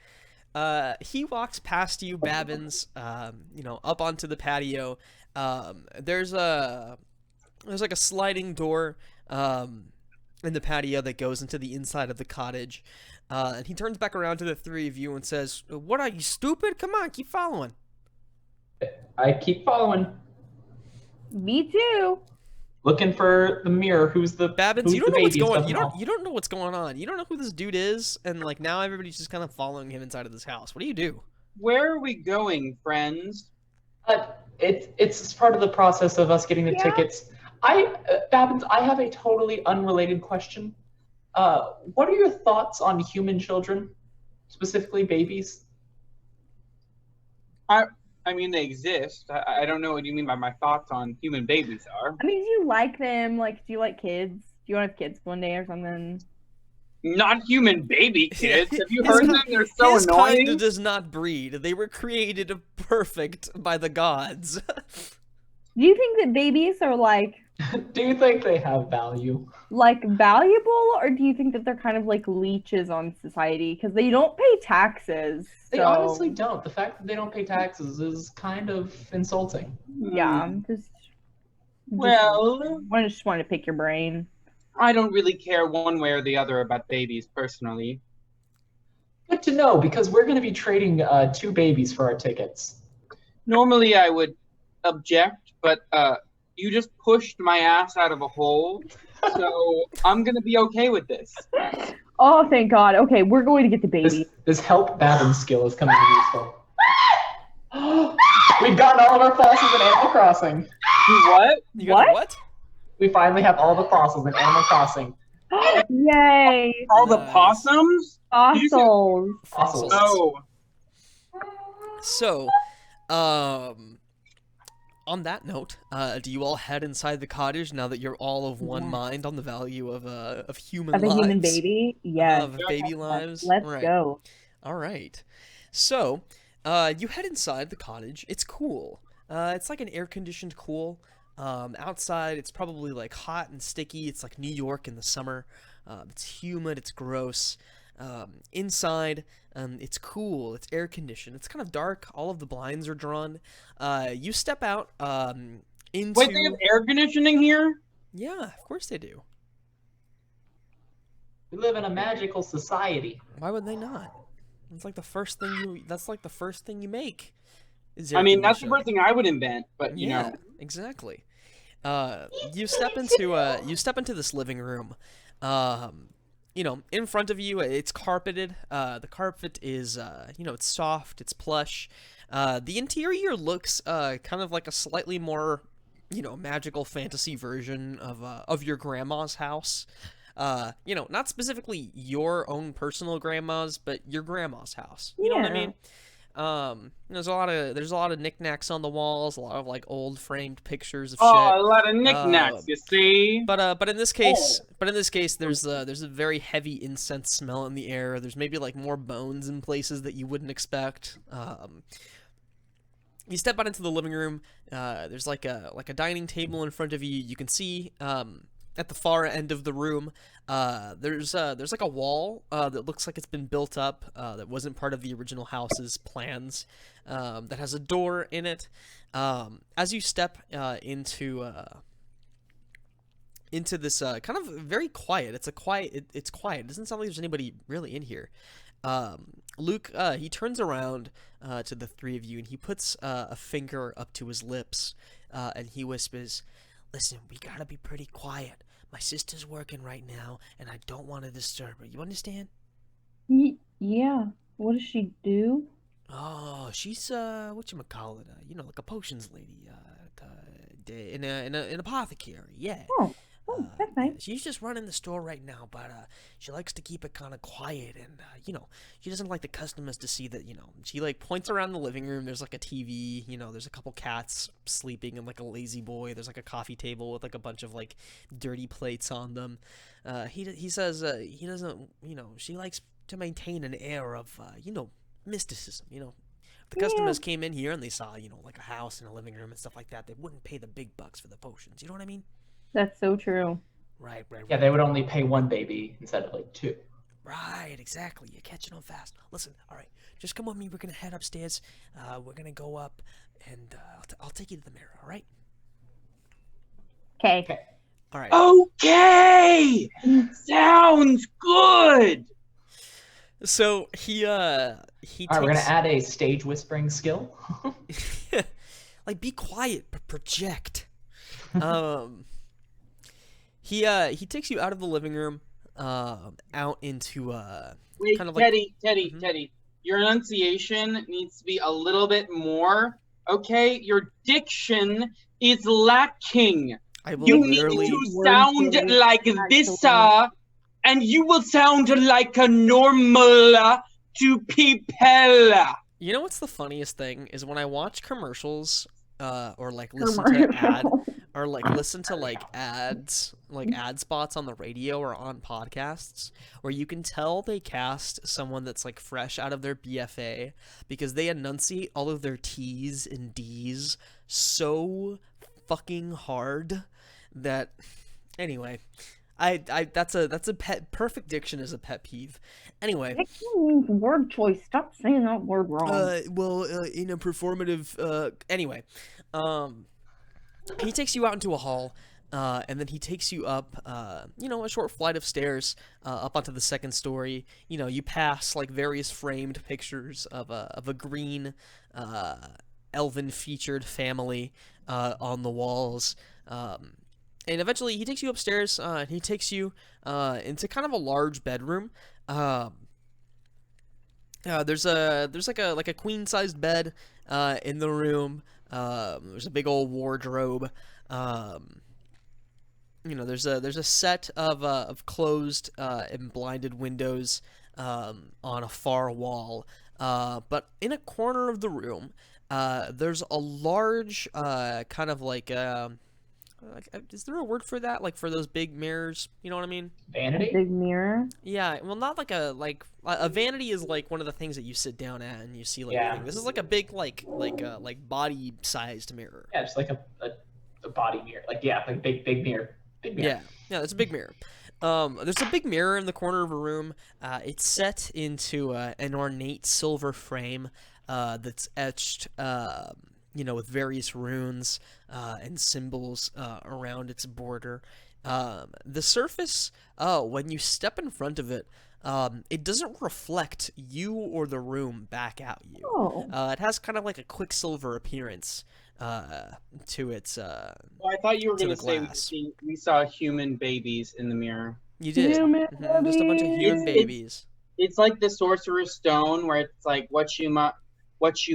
He walks past you, Babbins, up onto the patio. There's like a sliding door in the patio that goes into the inside of the cottage. And he turns back around to the three of you and says, "What are you, stupid? Come on, keep following." I keep following, Me too. looking for the mirror. Who's the Babbins, who's you don't the know what's baby going. stuff You don't know what's going on. You don't know who this dude is, and like now everybody's just kind of following him inside of this house. What do you do? Where are we going, friends? It's part of the process of us getting the Yeah. tickets. Babbins, I have a totally unrelated question. What are your thoughts on human children, specifically babies? I mean, they exist. I don't know what you mean by my thoughts on human babies are. I mean, do you like them? Like, do you like kids? Do you want to have kids one day or something? Not human baby kids. Have you His heard ki- them? They're so His annoying. kind does not breed. They were created perfect by the gods. Do you think that babies are like Do you think they have value? valuable, or do you think that they're kind of like leeches on society because they don't pay taxes? They so, honestly don't. The fact that they don't pay taxes is kind of insulting. yeah, just Well, I just want to pick your brain. I don't really care one way or the other about babies personally. Good to know, because we're going to be trading 2 babies for our tickets. Normally I would object, but you just pushed my ass out of a hole, so I'm gonna be okay with this. Oh, thank God. Okay, we're going to get the baby. This help Babbin skill is coming in useful. We've gotten all of our fossils in Animal Crossing. What? You got what? We finally have all the fossils in Animal Crossing. Yay! All the Nice. possums? Fossils. Fossils. Oh, So, on that note, do you all head inside the cottage now that you're all of one Yeah. mind on the value of human Of a lives? human baby? Yes. Of baby lives? Let's Right. go. All right. So, you head inside the cottage. It's cool. It's like an air-conditioned cool. Outside, it's probably like hot and sticky. It's like New York in the summer. It's humid. It's gross. Inside, it's cool. It's air-conditioned. It's kind of dark. All of the blinds are drawn. You step out into... wait, they have air conditioning here? Yeah, of course they do. We live in a magical society. Why would they not? That's like the first thing you make. Is I air mean, that's the conditioning. first thing I would invent, but you Yeah, know. exactly. You step into this living room. In front of you, it's carpeted. The carpet is, it's soft, it's plush. The interior looks kind of like a slightly more, magical fantasy version of your grandma's house. Not specifically your own personal grandma's, but your grandma's house. You know what I Yeah. mean? There's a lot of knickknacks on the walls, a lot of like old framed pictures of Oh, shit. a lot of knickknacks, you see? But in this case, there's a very heavy incense smell in the air. There's maybe like more bones in places that you wouldn't expect. You step out into the living room. There's like a dining table in front of you. You can see at the far end of the room, there's like a wall that looks like it's been built up that wasn't part of the original house's plans. That has a door in it. As you step into this kind of very quiet. It's quiet. It doesn't sound like there's anybody really in here. Luke, he turns around to the three of you, and he puts a finger up to his lips, and he whispers, "Listen, we gotta be pretty quiet. My sister's working right now, and I don't want to disturb her. You understand?" Yeah. What does she do? Oh, she's whatchamacallit, like a potions lady, in an apothecary. Yeah. Oh, that's nice. She's just running the store right now, but she likes to keep it kind of quiet, and she doesn't like the customers to see that. She like points around the living room. There's like a TV. There's a couple cats sleeping in like a lazy boy. There's like a coffee table with like a bunch of like dirty plates on them. He says he doesn't. She likes to maintain an air of mysticism. If the customers came in here and they saw like a house and a living room and stuff like that, they wouldn't pay the big bucks for the potions. You know what I mean? That's so true. Right. Yeah, they would only pay one baby instead of like two. Right, exactly. You're catching on fast. Listen, all right, just come with me. We're gonna head upstairs. We're gonna go up, and I'll take you to the mirror. All right. Okay. All right. Okay! Sounds good! So he All right, we're gonna takes, add a stage whispering skill. like, be quiet, but project. He takes you out of the living room, out into Wait, kind of like Teddy, your enunciation needs to be a little bit more, okay? Your diction is lacking. I will You need literally. to sound like this, and you will sound like a normal to people. You know what's the funniest thing is when I watch commercials, or like listen to like ads, like ad spots on the radio or on podcasts, where you can tell they cast someone that's like fresh out of their BFA because they enunciate all of their T's and D's so fucking hard that. Anyway, that's a perfect diction is a pet peeve. Anyway, Diction means word choice. Stop saying that word wrong. in a performative. Anyway, he takes you out into a hall, and then he takes you up, a short flight of stairs, up onto the second story. You pass like various framed pictures of a green, elven featured family, on the walls. And eventually he takes you upstairs, and he takes you into kind of a large bedroom. There's like a queen sized bed in the room. There's a big old wardrobe. There's a set of closed and blinded windows on a far wall. But in a corner of the room, there's a large kind of like is there a word for that? Like for those big mirrors, you know what I mean? Vanity? Big mirror. Yeah, well, not like a vanity is like one of the things that you sit down at and you see like. Yeah. A thing. This is like a big like body sized mirror. Yeah, it's like a body mirror. Like big mirror. Big mirror. Yeah, it's a big mirror. There's a big mirror in the corner of a room. It's set into an ornate silver frame that's etched, with various runes and symbols around its border. The surface, when you step in front of it, it doesn't reflect you or the room back at you. Oh. It has kind of like a quicksilver appearance to its Well, I thought you were to going the to say glass. we saw human babies in the mirror. You did. Human Just a bunch of human It's- babies. It's like the Sorcerer's Stone, where it's like what you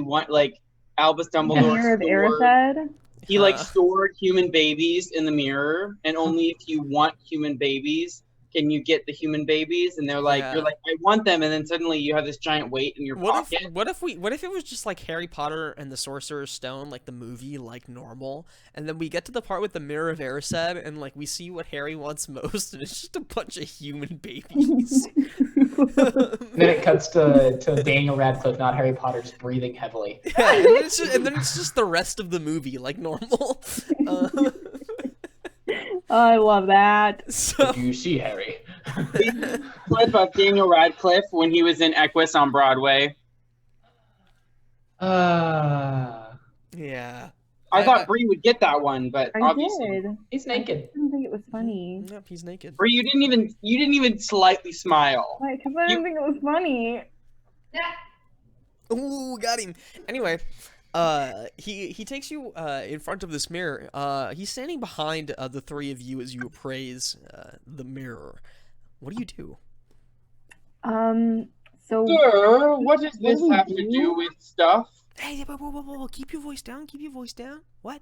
want. Like Albus The Dumbledore Mirror of stored. Erised. He like Uh, stored human babies in the mirror, and only if you want human babies can you get the human babies. And they're like, Yeah. you're like, I want them, and then suddenly you have this giant weight in your pocket. What if it was just like Harry Potter and the Sorcerer's Stone, like the movie, like normal, and then we get to the part with the Mirror of Erised, and like we see what Harry wants most, and it's just a bunch of human babies. And then it cuts to Daniel Radcliffe, not Harry Potter, just breathing heavily. Yeah, and then it's just the rest of the movie like normal. I love that. So You see, Harry. Clip of Daniel Radcliffe when he was in Equus on Broadway. yeah, I thought Bree would get that one, but I obviously, did. He's I naked. didn't think it was funny. Yep, he's naked. Bree, you didn't even slightly smile. Like, because I didn't think it was funny. Ooh, got him. Anyway, he takes you in front of this mirror. He's standing behind the three of you as you appraise the mirror. What do? So Sir, what does this What do we have to do? do with stuff? Hey, whoa! Keep your voice down. Keep your voice down. What?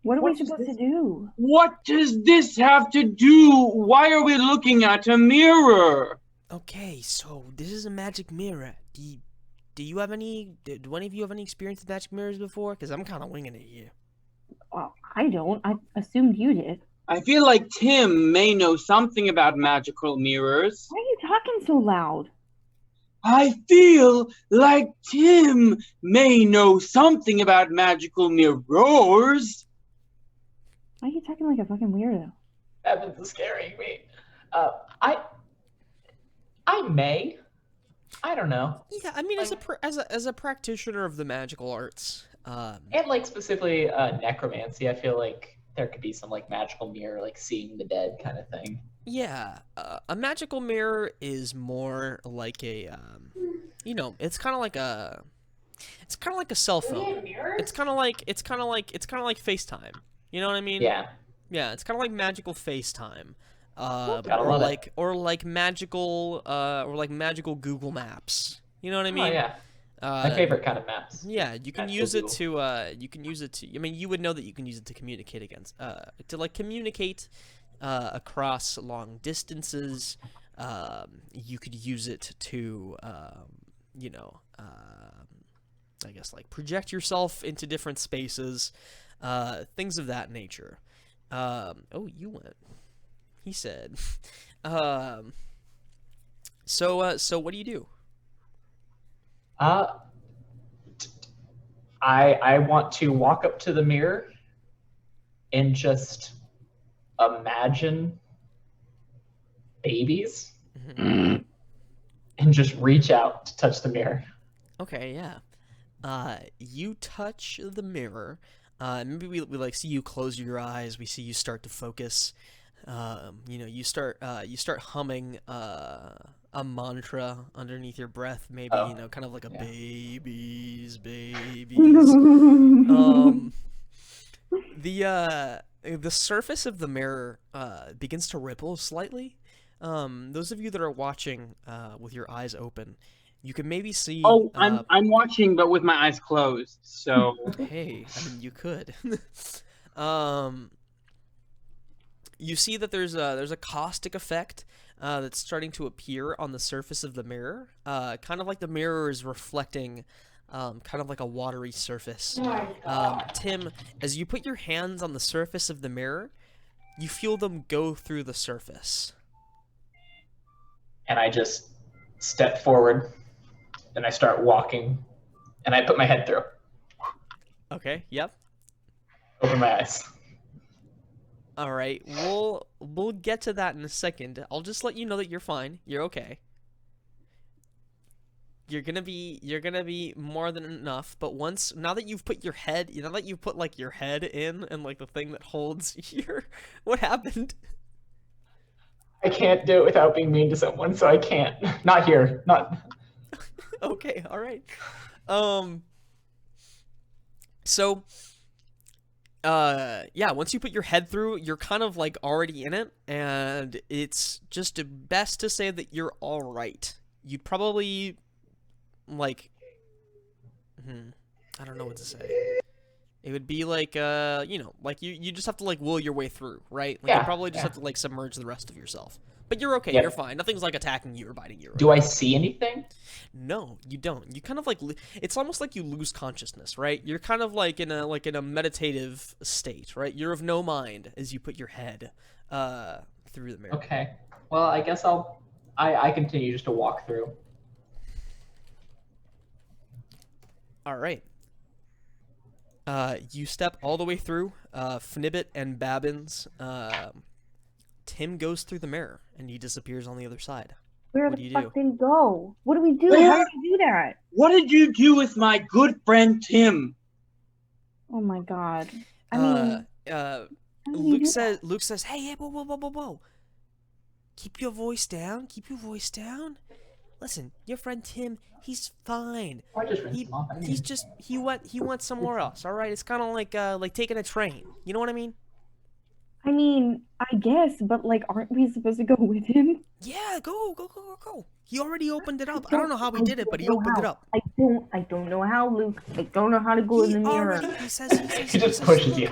what are we What is supposed to do? What does this have to do? Why are we looking at a mirror? Okay, so this is a magic mirror. Do you have any? Do any of you have any experience with magic mirrors before? Because I'm kind of winging it here. Well, I don't. I assumed you did. I feel like Tim may know something about magical mirrors. Why are you talking so loud? I feel like Tim may know something about magical mirrors. Why are you talking like a fucking weirdo? Evan's scaring me. I may. I don't know. Yeah, I mean, as a practitioner of the magical arts, And like specifically necromancy, I feel like there could be some like magical mirror, like seeing the dead kind of thing. yeah, a magical mirror is more like a, it's kind of like a cell phone. It's kind of like FaceTime. You know what I mean? Yeah. Yeah, it's kind of like magical FaceTime. Gotta or love it. like magical Google Maps. You know what I mean? Oh yeah. My favorite kind of maps. Yeah, you can Magical use it Google. to I mean, you would know that you can use it to communicate communicate across long distances. You could use it to I guess like project yourself into different spaces, things of that nature. Oh, you went. He said. So what do you do? I want to walk up to the mirror and just imagine babies Mhm. and just reach out to touch the mirror. Okay, yeah. You touch the mirror. Maybe we like see you close your eyes. We see you start to focus. You start humming a mantra underneath your breath. Maybe Oh, kind of like a yeah. babies. um, The surface of the mirror begins to ripple slightly. Those of you that are watching with your eyes open, you can maybe see. Oh, I'm watching, but with my eyes closed. So Hey, I mean, you could. You see that there's a caustic effect that's starting to appear on the surface of the mirror. Kind of like the mirror is reflecting, kind of like a watery surface. Tim, as you put your hands on the surface of the mirror, you feel them go through the surface. And I just step forward and I start walking and I put my head through. Okay. Yep. Open my eyes. All right. We'll get to that in a second. I'll just let you know that you're fine. You're okay. You're gonna be more than enough. But now that you've put your head in and like the thing that holds your, what happened? I can't do it without being mean to someone, so I can't. Not here. Not. Okay, all right. So, yeah, once you put your head through, you're kind of like already in it, and it's just best to say that you're all right. You'd probably like, I don't know what to say. It would be like, like you just have to like will your way through, right? Like you probably just have to like submerge the rest of yourself. But you're okay. Yep. You're fine. Nothing's like attacking you or biting you. Do I see anything? No, you don't. You kind of like it's almost like you lose consciousness, right? You're kind of like in a meditative state, right? You're of no mind as you put your head through the mirror. Okay. Well, I guess I continue just to walk through. All right. You step all the way through. Fnibbit and Babbins. Tim goes through the mirror and he disappears on the other side. Where What do the you fuck do? did he go? What do we do? Where? How did you do that? What did you do with my good friend Tim? Oh my god. I mean, how did you Luke do says, hey, whoa. Keep your voice down. Keep your voice down. Listen, your friend Tim, he's fine. I just rinsed him off. I mean, He went somewhere else. All right, it's kind of like taking a train. You know what I mean? I mean, I guess, but like, aren't we supposed to go with him? Yeah, go. He already opened it up. I don't know how he did it, but he don't know opened it how. up. I don't know how, Luke. I don't know how to go in the mirror. He says, he just pushes you.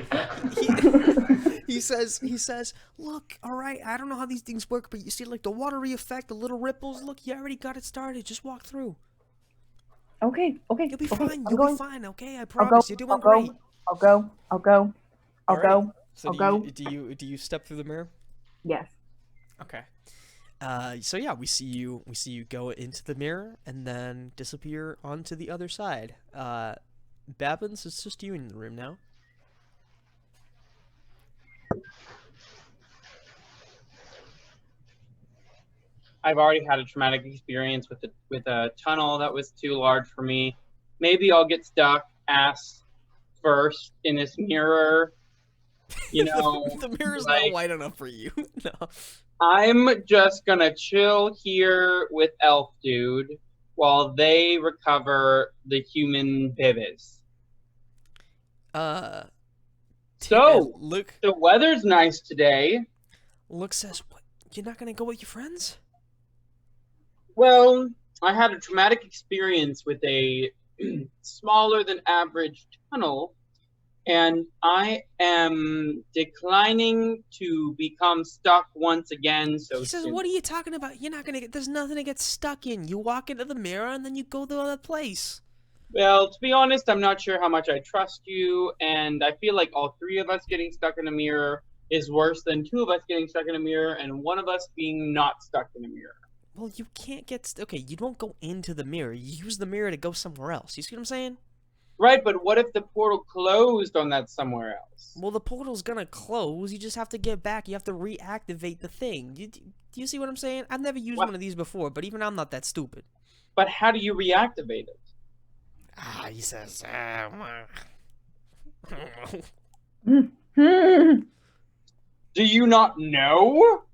He says, look, all right, I don't know how these things work, but you see, like, the watery effect, the little ripples, look, you already got it started. Just walk through. Okay. You'll be fine. You'll be fine, okay? I I'll go. promise. You're doing great. I'll go. All right. So I'll do you step through the mirror? Yes. Okay. So yeah, we see you go into the mirror and then disappear onto the other side. Babbins, it's just you in the room now. I've already had a traumatic experience with a tunnel that was too large for me. Maybe I'll get stuck ass first in this mirror. You know, the mirror's like, not wide enough for you. No. I'm just gonna chill here with Elf Dude while they recover the human bibis. So, Luke the weather's nice today. says, "What? You're not gonna go with your friends?" Well, I had a traumatic experience with a smaller than average tunnel, and I am declining to become stuck once again so He says, soon. "What are you talking about? You're not gonna get. There's nothing to get stuck in. You walk into the mirror and then you go to the other place." Well, to be honest, I'm not sure how much I trust you, and I feel like all three of us getting stuck in a mirror is worse than two of us getting stuck in a mirror and one of us being not stuck in a mirror. Well, you can't get. Okay, you don't go into the mirror. You use the mirror to go somewhere else. You see what I'm saying? Right, but what if the portal closed on that somewhere else? Well, the portal's gonna close. You just have to get back. You have to reactivate the thing. Do you see what I'm saying? I've never used one of these before, but even I'm not that stupid. But how do you reactivate it? He says, Do you not know?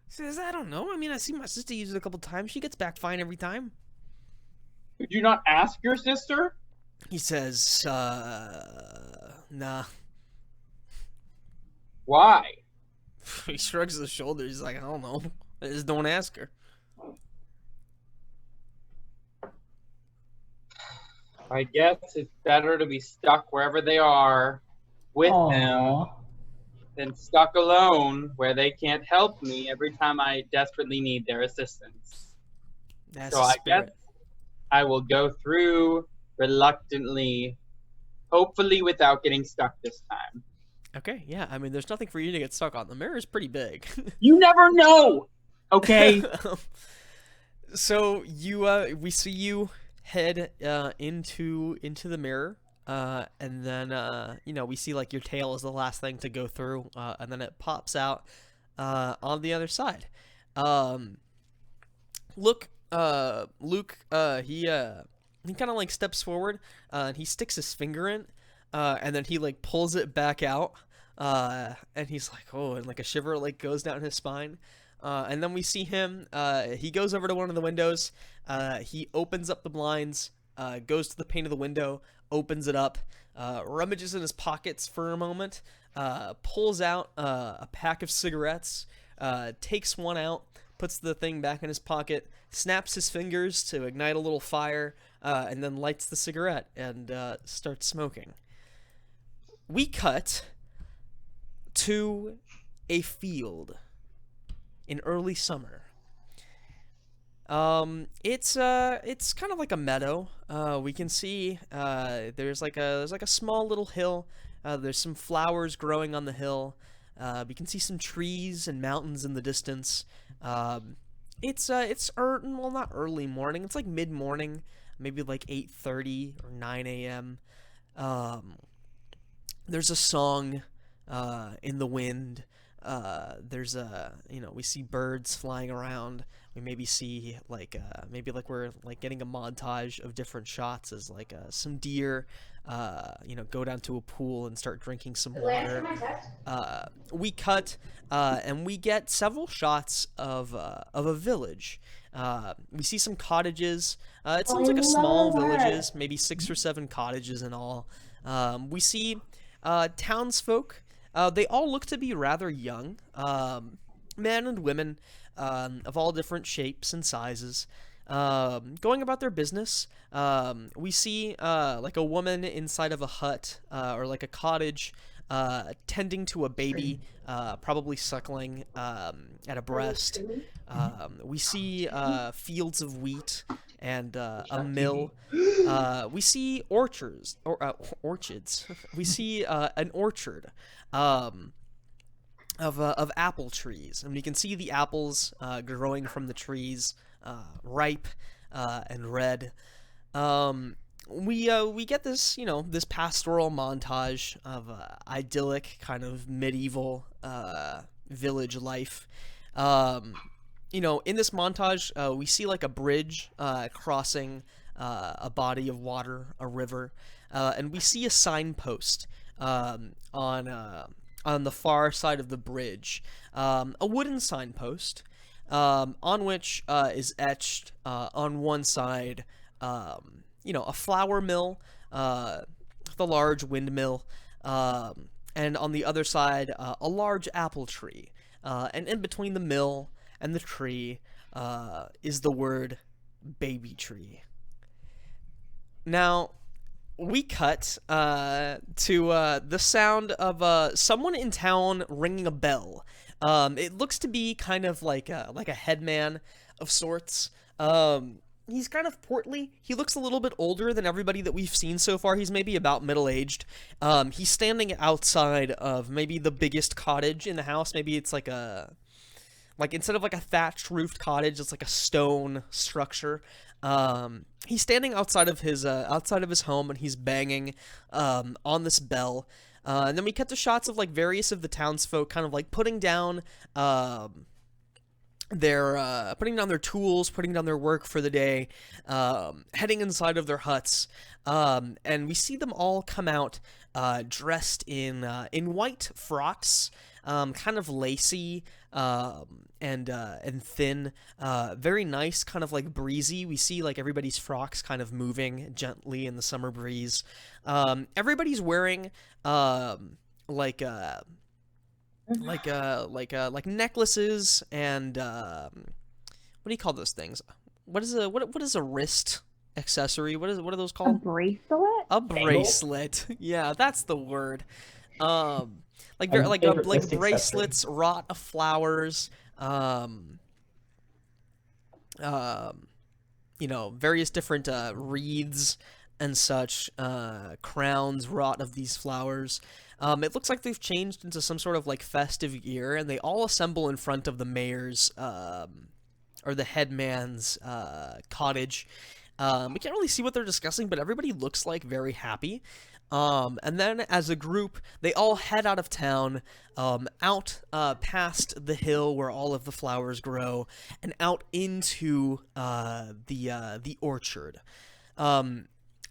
says, I don't know. I mean, I see my sister use it a couple times. She gets back fine every time. Did you not ask your sister? He says, nah. Why? He shrugs his shoulders. He's like, I don't know. I just don't ask her. I guess it's better to be stuck wherever they are with them than stuck alone where they can't help me every time I desperately need their assistance. That's So the I spirit. guess I will go through reluctantly, hopefully without getting stuck this time. Okay, yeah. I mean, there's nothing for you to get stuck on. The mirror is pretty big. You never know, okay? So we see you head into the mirror, and then we see like your tail is the last thing to go through, and then it pops out on the other side. Luke, he kind of like steps forward, and he sticks his finger in, and then he like pulls it back out, and he's like, oh, and like a shiver like goes down his spine. And then we see him. He goes over to one of the windows. He opens up the blinds. Goes to the pane of the window. Opens it up. Rummages in his pockets for a moment. Pulls out a pack of cigarettes. Takes one out. Puts the thing back in his pocket. Snaps his fingers to ignite a little fire. And then lights the cigarette and starts smoking. We cut to a field in early summer. It's kind of like a meadow. We can see there's like a small little hill. There's some flowers growing on the hill. We can see some trees and mountains in the distance. It's well, not early morning. It's like mid morning, maybe like 8:30 or 9 a.m. There's a song in the wind. There's we see birds flying around. We maybe see we're like getting a montage of different shots as like some deer go down to a pool and start drinking some water. We cut and we get several shots of a village. We see some cottages. It seems like a small villages, maybe 6 or 7 cottages in all. We see townsfolk. They all look to be rather young, men and women of all different shapes and sizes, going about their business. We see like a woman inside of a hut or like a cottage tending to a baby, probably suckling at a breast. We see fields of wheat and a mill. We see orchards. We see an orchard of apple trees, and we can see the apples growing from the trees, ripe and red. We get this this pastoral montage of idyllic kind of medieval village life. In this montage, we see like a bridge crossing a body of water, a river, and we see a signpost on the far side of the bridge, a wooden signpost, on which is etched on one side, a flour mill, the large windmill, and on the other side, a large apple tree, and in between the mill and the tree is the word baby tree. Now, we cut to the sound of someone in town ringing a bell. It looks to be kind of like a headman of sorts. He's kind of portly. He looks a little bit older than everybody that we've seen so far. He's maybe about middle-aged. He's standing outside of maybe the biggest cottage in the house. Maybe it's like instead of like a thatched roofed cottage, it's like a stone structure. He's standing outside of his home, and he's banging on this bell. And then we cut to shots of like various of the townsfolk kind of like putting down their tools, putting down their work for the day, heading inside of their huts. And we see them all come out dressed in white frocks, kind of lacy and thin, very nice, kind of like breezy. We see like everybody's frocks kind of moving gently in the summer breeze. Everybody's wearing like necklaces and what do you call those things? What is a wrist accessory? What are those A called? bracelet? A bracelet. Yeah, that's the word. Like My like favorite like wrist bracelets, wrought of flowers. Various different wreaths and such, crowns wrought of these flowers. It looks like they've changed into some sort of like festive gear, and they all assemble in front of the mayor's or the headman's cottage. We can't really see what they're discussing, but everybody looks like very happy. And then as a group, they all head out of town, out past the hill where all of the flowers grow, and out into the orchard.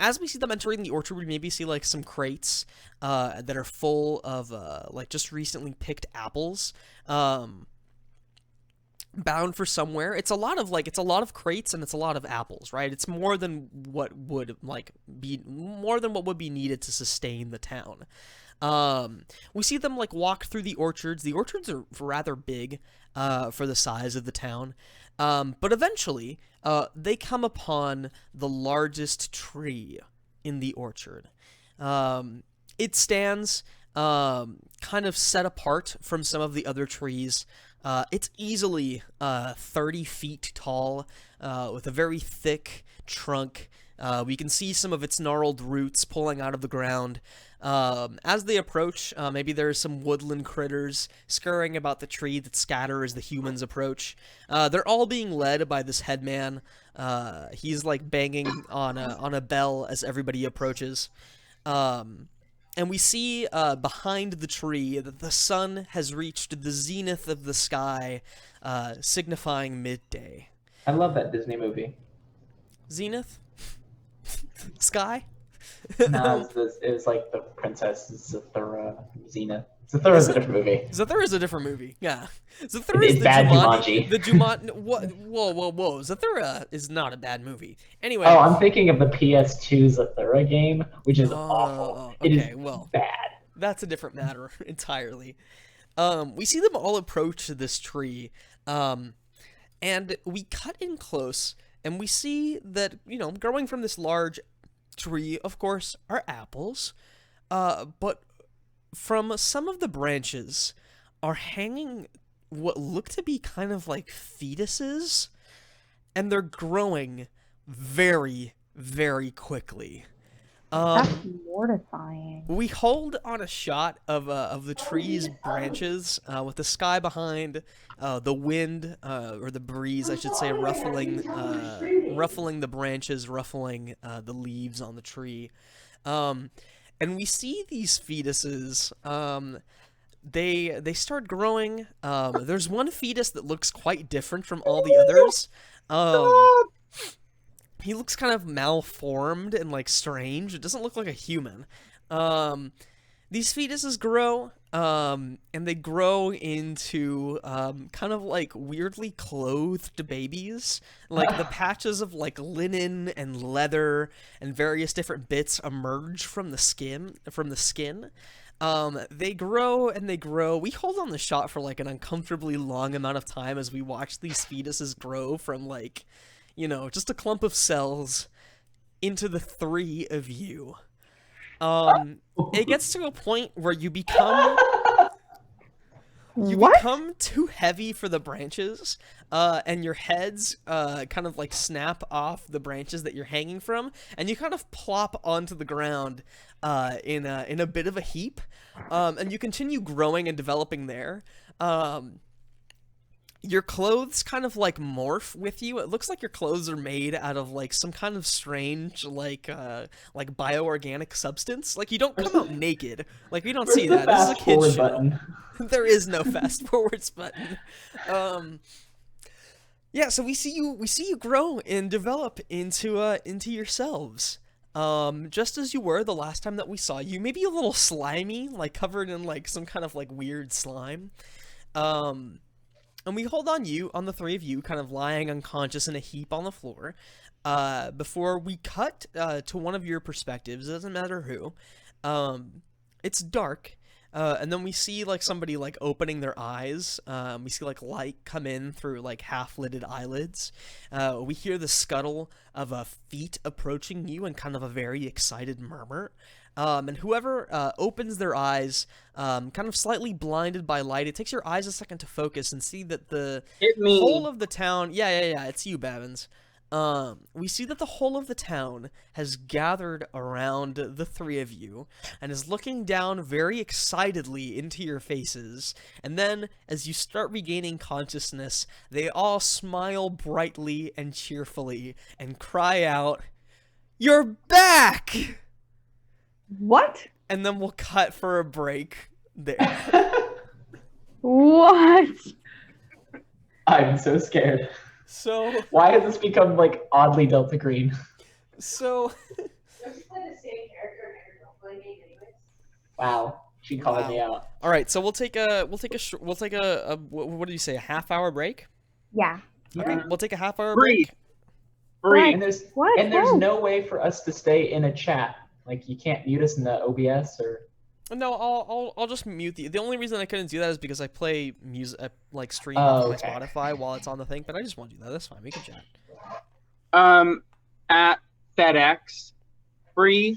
As we see them entering the orchard, we maybe see like some crates that are full of like just recently picked apples. bound for somewhere. It's a lot of crates and it's a lot of apples, right? It's more than what would be needed to sustain the town. We see them like walk through the orchards. The orchards are rather big for the size of the town. But eventually, they come upon the largest tree in the orchard. It stands kind of set apart from some of the other trees. It's easily 30 feet tall, with a very thick trunk. We can see some of its gnarled roots pulling out of the ground. As they approach, maybe there's some woodland critters scurrying about the tree that scatter as the humans approach. They're all being led by this headman. He's like banging on a bell as everybody approaches. And we see behind the tree that the sun has reached the zenith of the sky, signifying midday. I love that Disney movie. Zenith? Sky? No, it was like the Princess Zathura, Zenith. Zathura is a different movie. Zathura is a different movie, yeah. Zathura It's is the bad Jumanji. Jumanji. The Jumanji. Whoa. Zathura is not a bad movie. Anyway. Oh, I'm thinking of the PS2 Zathura game, which is awful. It is bad. That's a different matter entirely. We see them all approach this tree, and we cut in close, and we see that, growing from this large tree, of course, are apples, but from some of the branches are hanging what look to be kind of like fetuses, and they're growing very, very quickly. That's mortifying. We hold on a shot of the tree's branches, with the sky behind, the wind, or the breeze, I should say, ruffling the branches, ruffling the leaves on the tree. And we see these fetuses. They start growing. There's one fetus that looks quite different from all the others. He looks kind of malformed and like strange. It doesn't look like a human. These fetuses grow, and they grow into kind of like weirdly clothed babies. Like the patches of like linen and leather and various different bits emerge from the skin. They grow and they grow. We hold on the shot for like an uncomfortably long amount of time as we watch these fetuses grow from like, just a clump of cells into the three of you. It gets to a point where you become too heavy for the branches, and your heads kind of like snap off the branches that you're hanging from, and you kind of plop onto the ground in a bit of a heap, and you continue growing and developing there. Your clothes kind of like morph with you. It looks like your clothes are made out of like some kind of strange like bioorganic substance. Like you don't come out naked. Like we don't see that. This is a kid's show. There is no fast forwards button. Yeah, so we see you grow and develop into yourselves. Just as you were the last time that we saw you, maybe a little slimy, like covered in like some kind of like weird slime. And we hold on the three of you, kind of lying unconscious in a heap on the floor, before we cut to one of your perspectives. It doesn't matter who. It's dark, and then we see like somebody like opening their eyes. We see like light come in through like half-lidded eyelids. We hear the scuttle of feet approaching you and kind of a very excited murmur. And whoever opens their eyes, kind of slightly blinded by light, it takes your eyes a second to focus and see that the whole of the town... Yeah, it's you, Babbins. We see that the whole of the town has gathered around the three of you and is looking down very excitedly into your faces. And then, as you start regaining consciousness, they all smile brightly and cheerfully and cry out, "You're back!" What? And then we'll cut for a break there. What? I'm so scared. So why has this become like oddly Delta Green? So wow, she called me out. All right, so we'll take a what do you say, a half-hour break? Yeah. Okay, we'll take a half-hour Breathe. break. Breathe. And there's What? and there's no way for us to stay in a chat. Like you can't mute us in the OBS or. No, I'll just mute the only reason I couldn't do that is because I play music, like stream Oh, on my okay. Spotify while it's on the thing, but I just want to do that. That's fine. We can chat. At FedEx, Bree,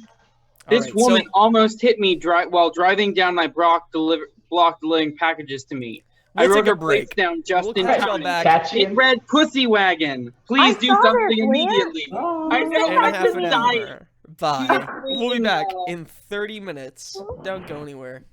All this right, woman so- almost hit me while driving down my block delivering packages to me. I We'll wrote take a her plates break. down just We'll in catch y'all time. back. Catch It you. read "Pussy Wagon." Please I do saw something this, Lance. immediately. Oh. I know. in a I half just an died. hour. Bye. We'll be back freaking, in 30 minutes. Don't go anywhere.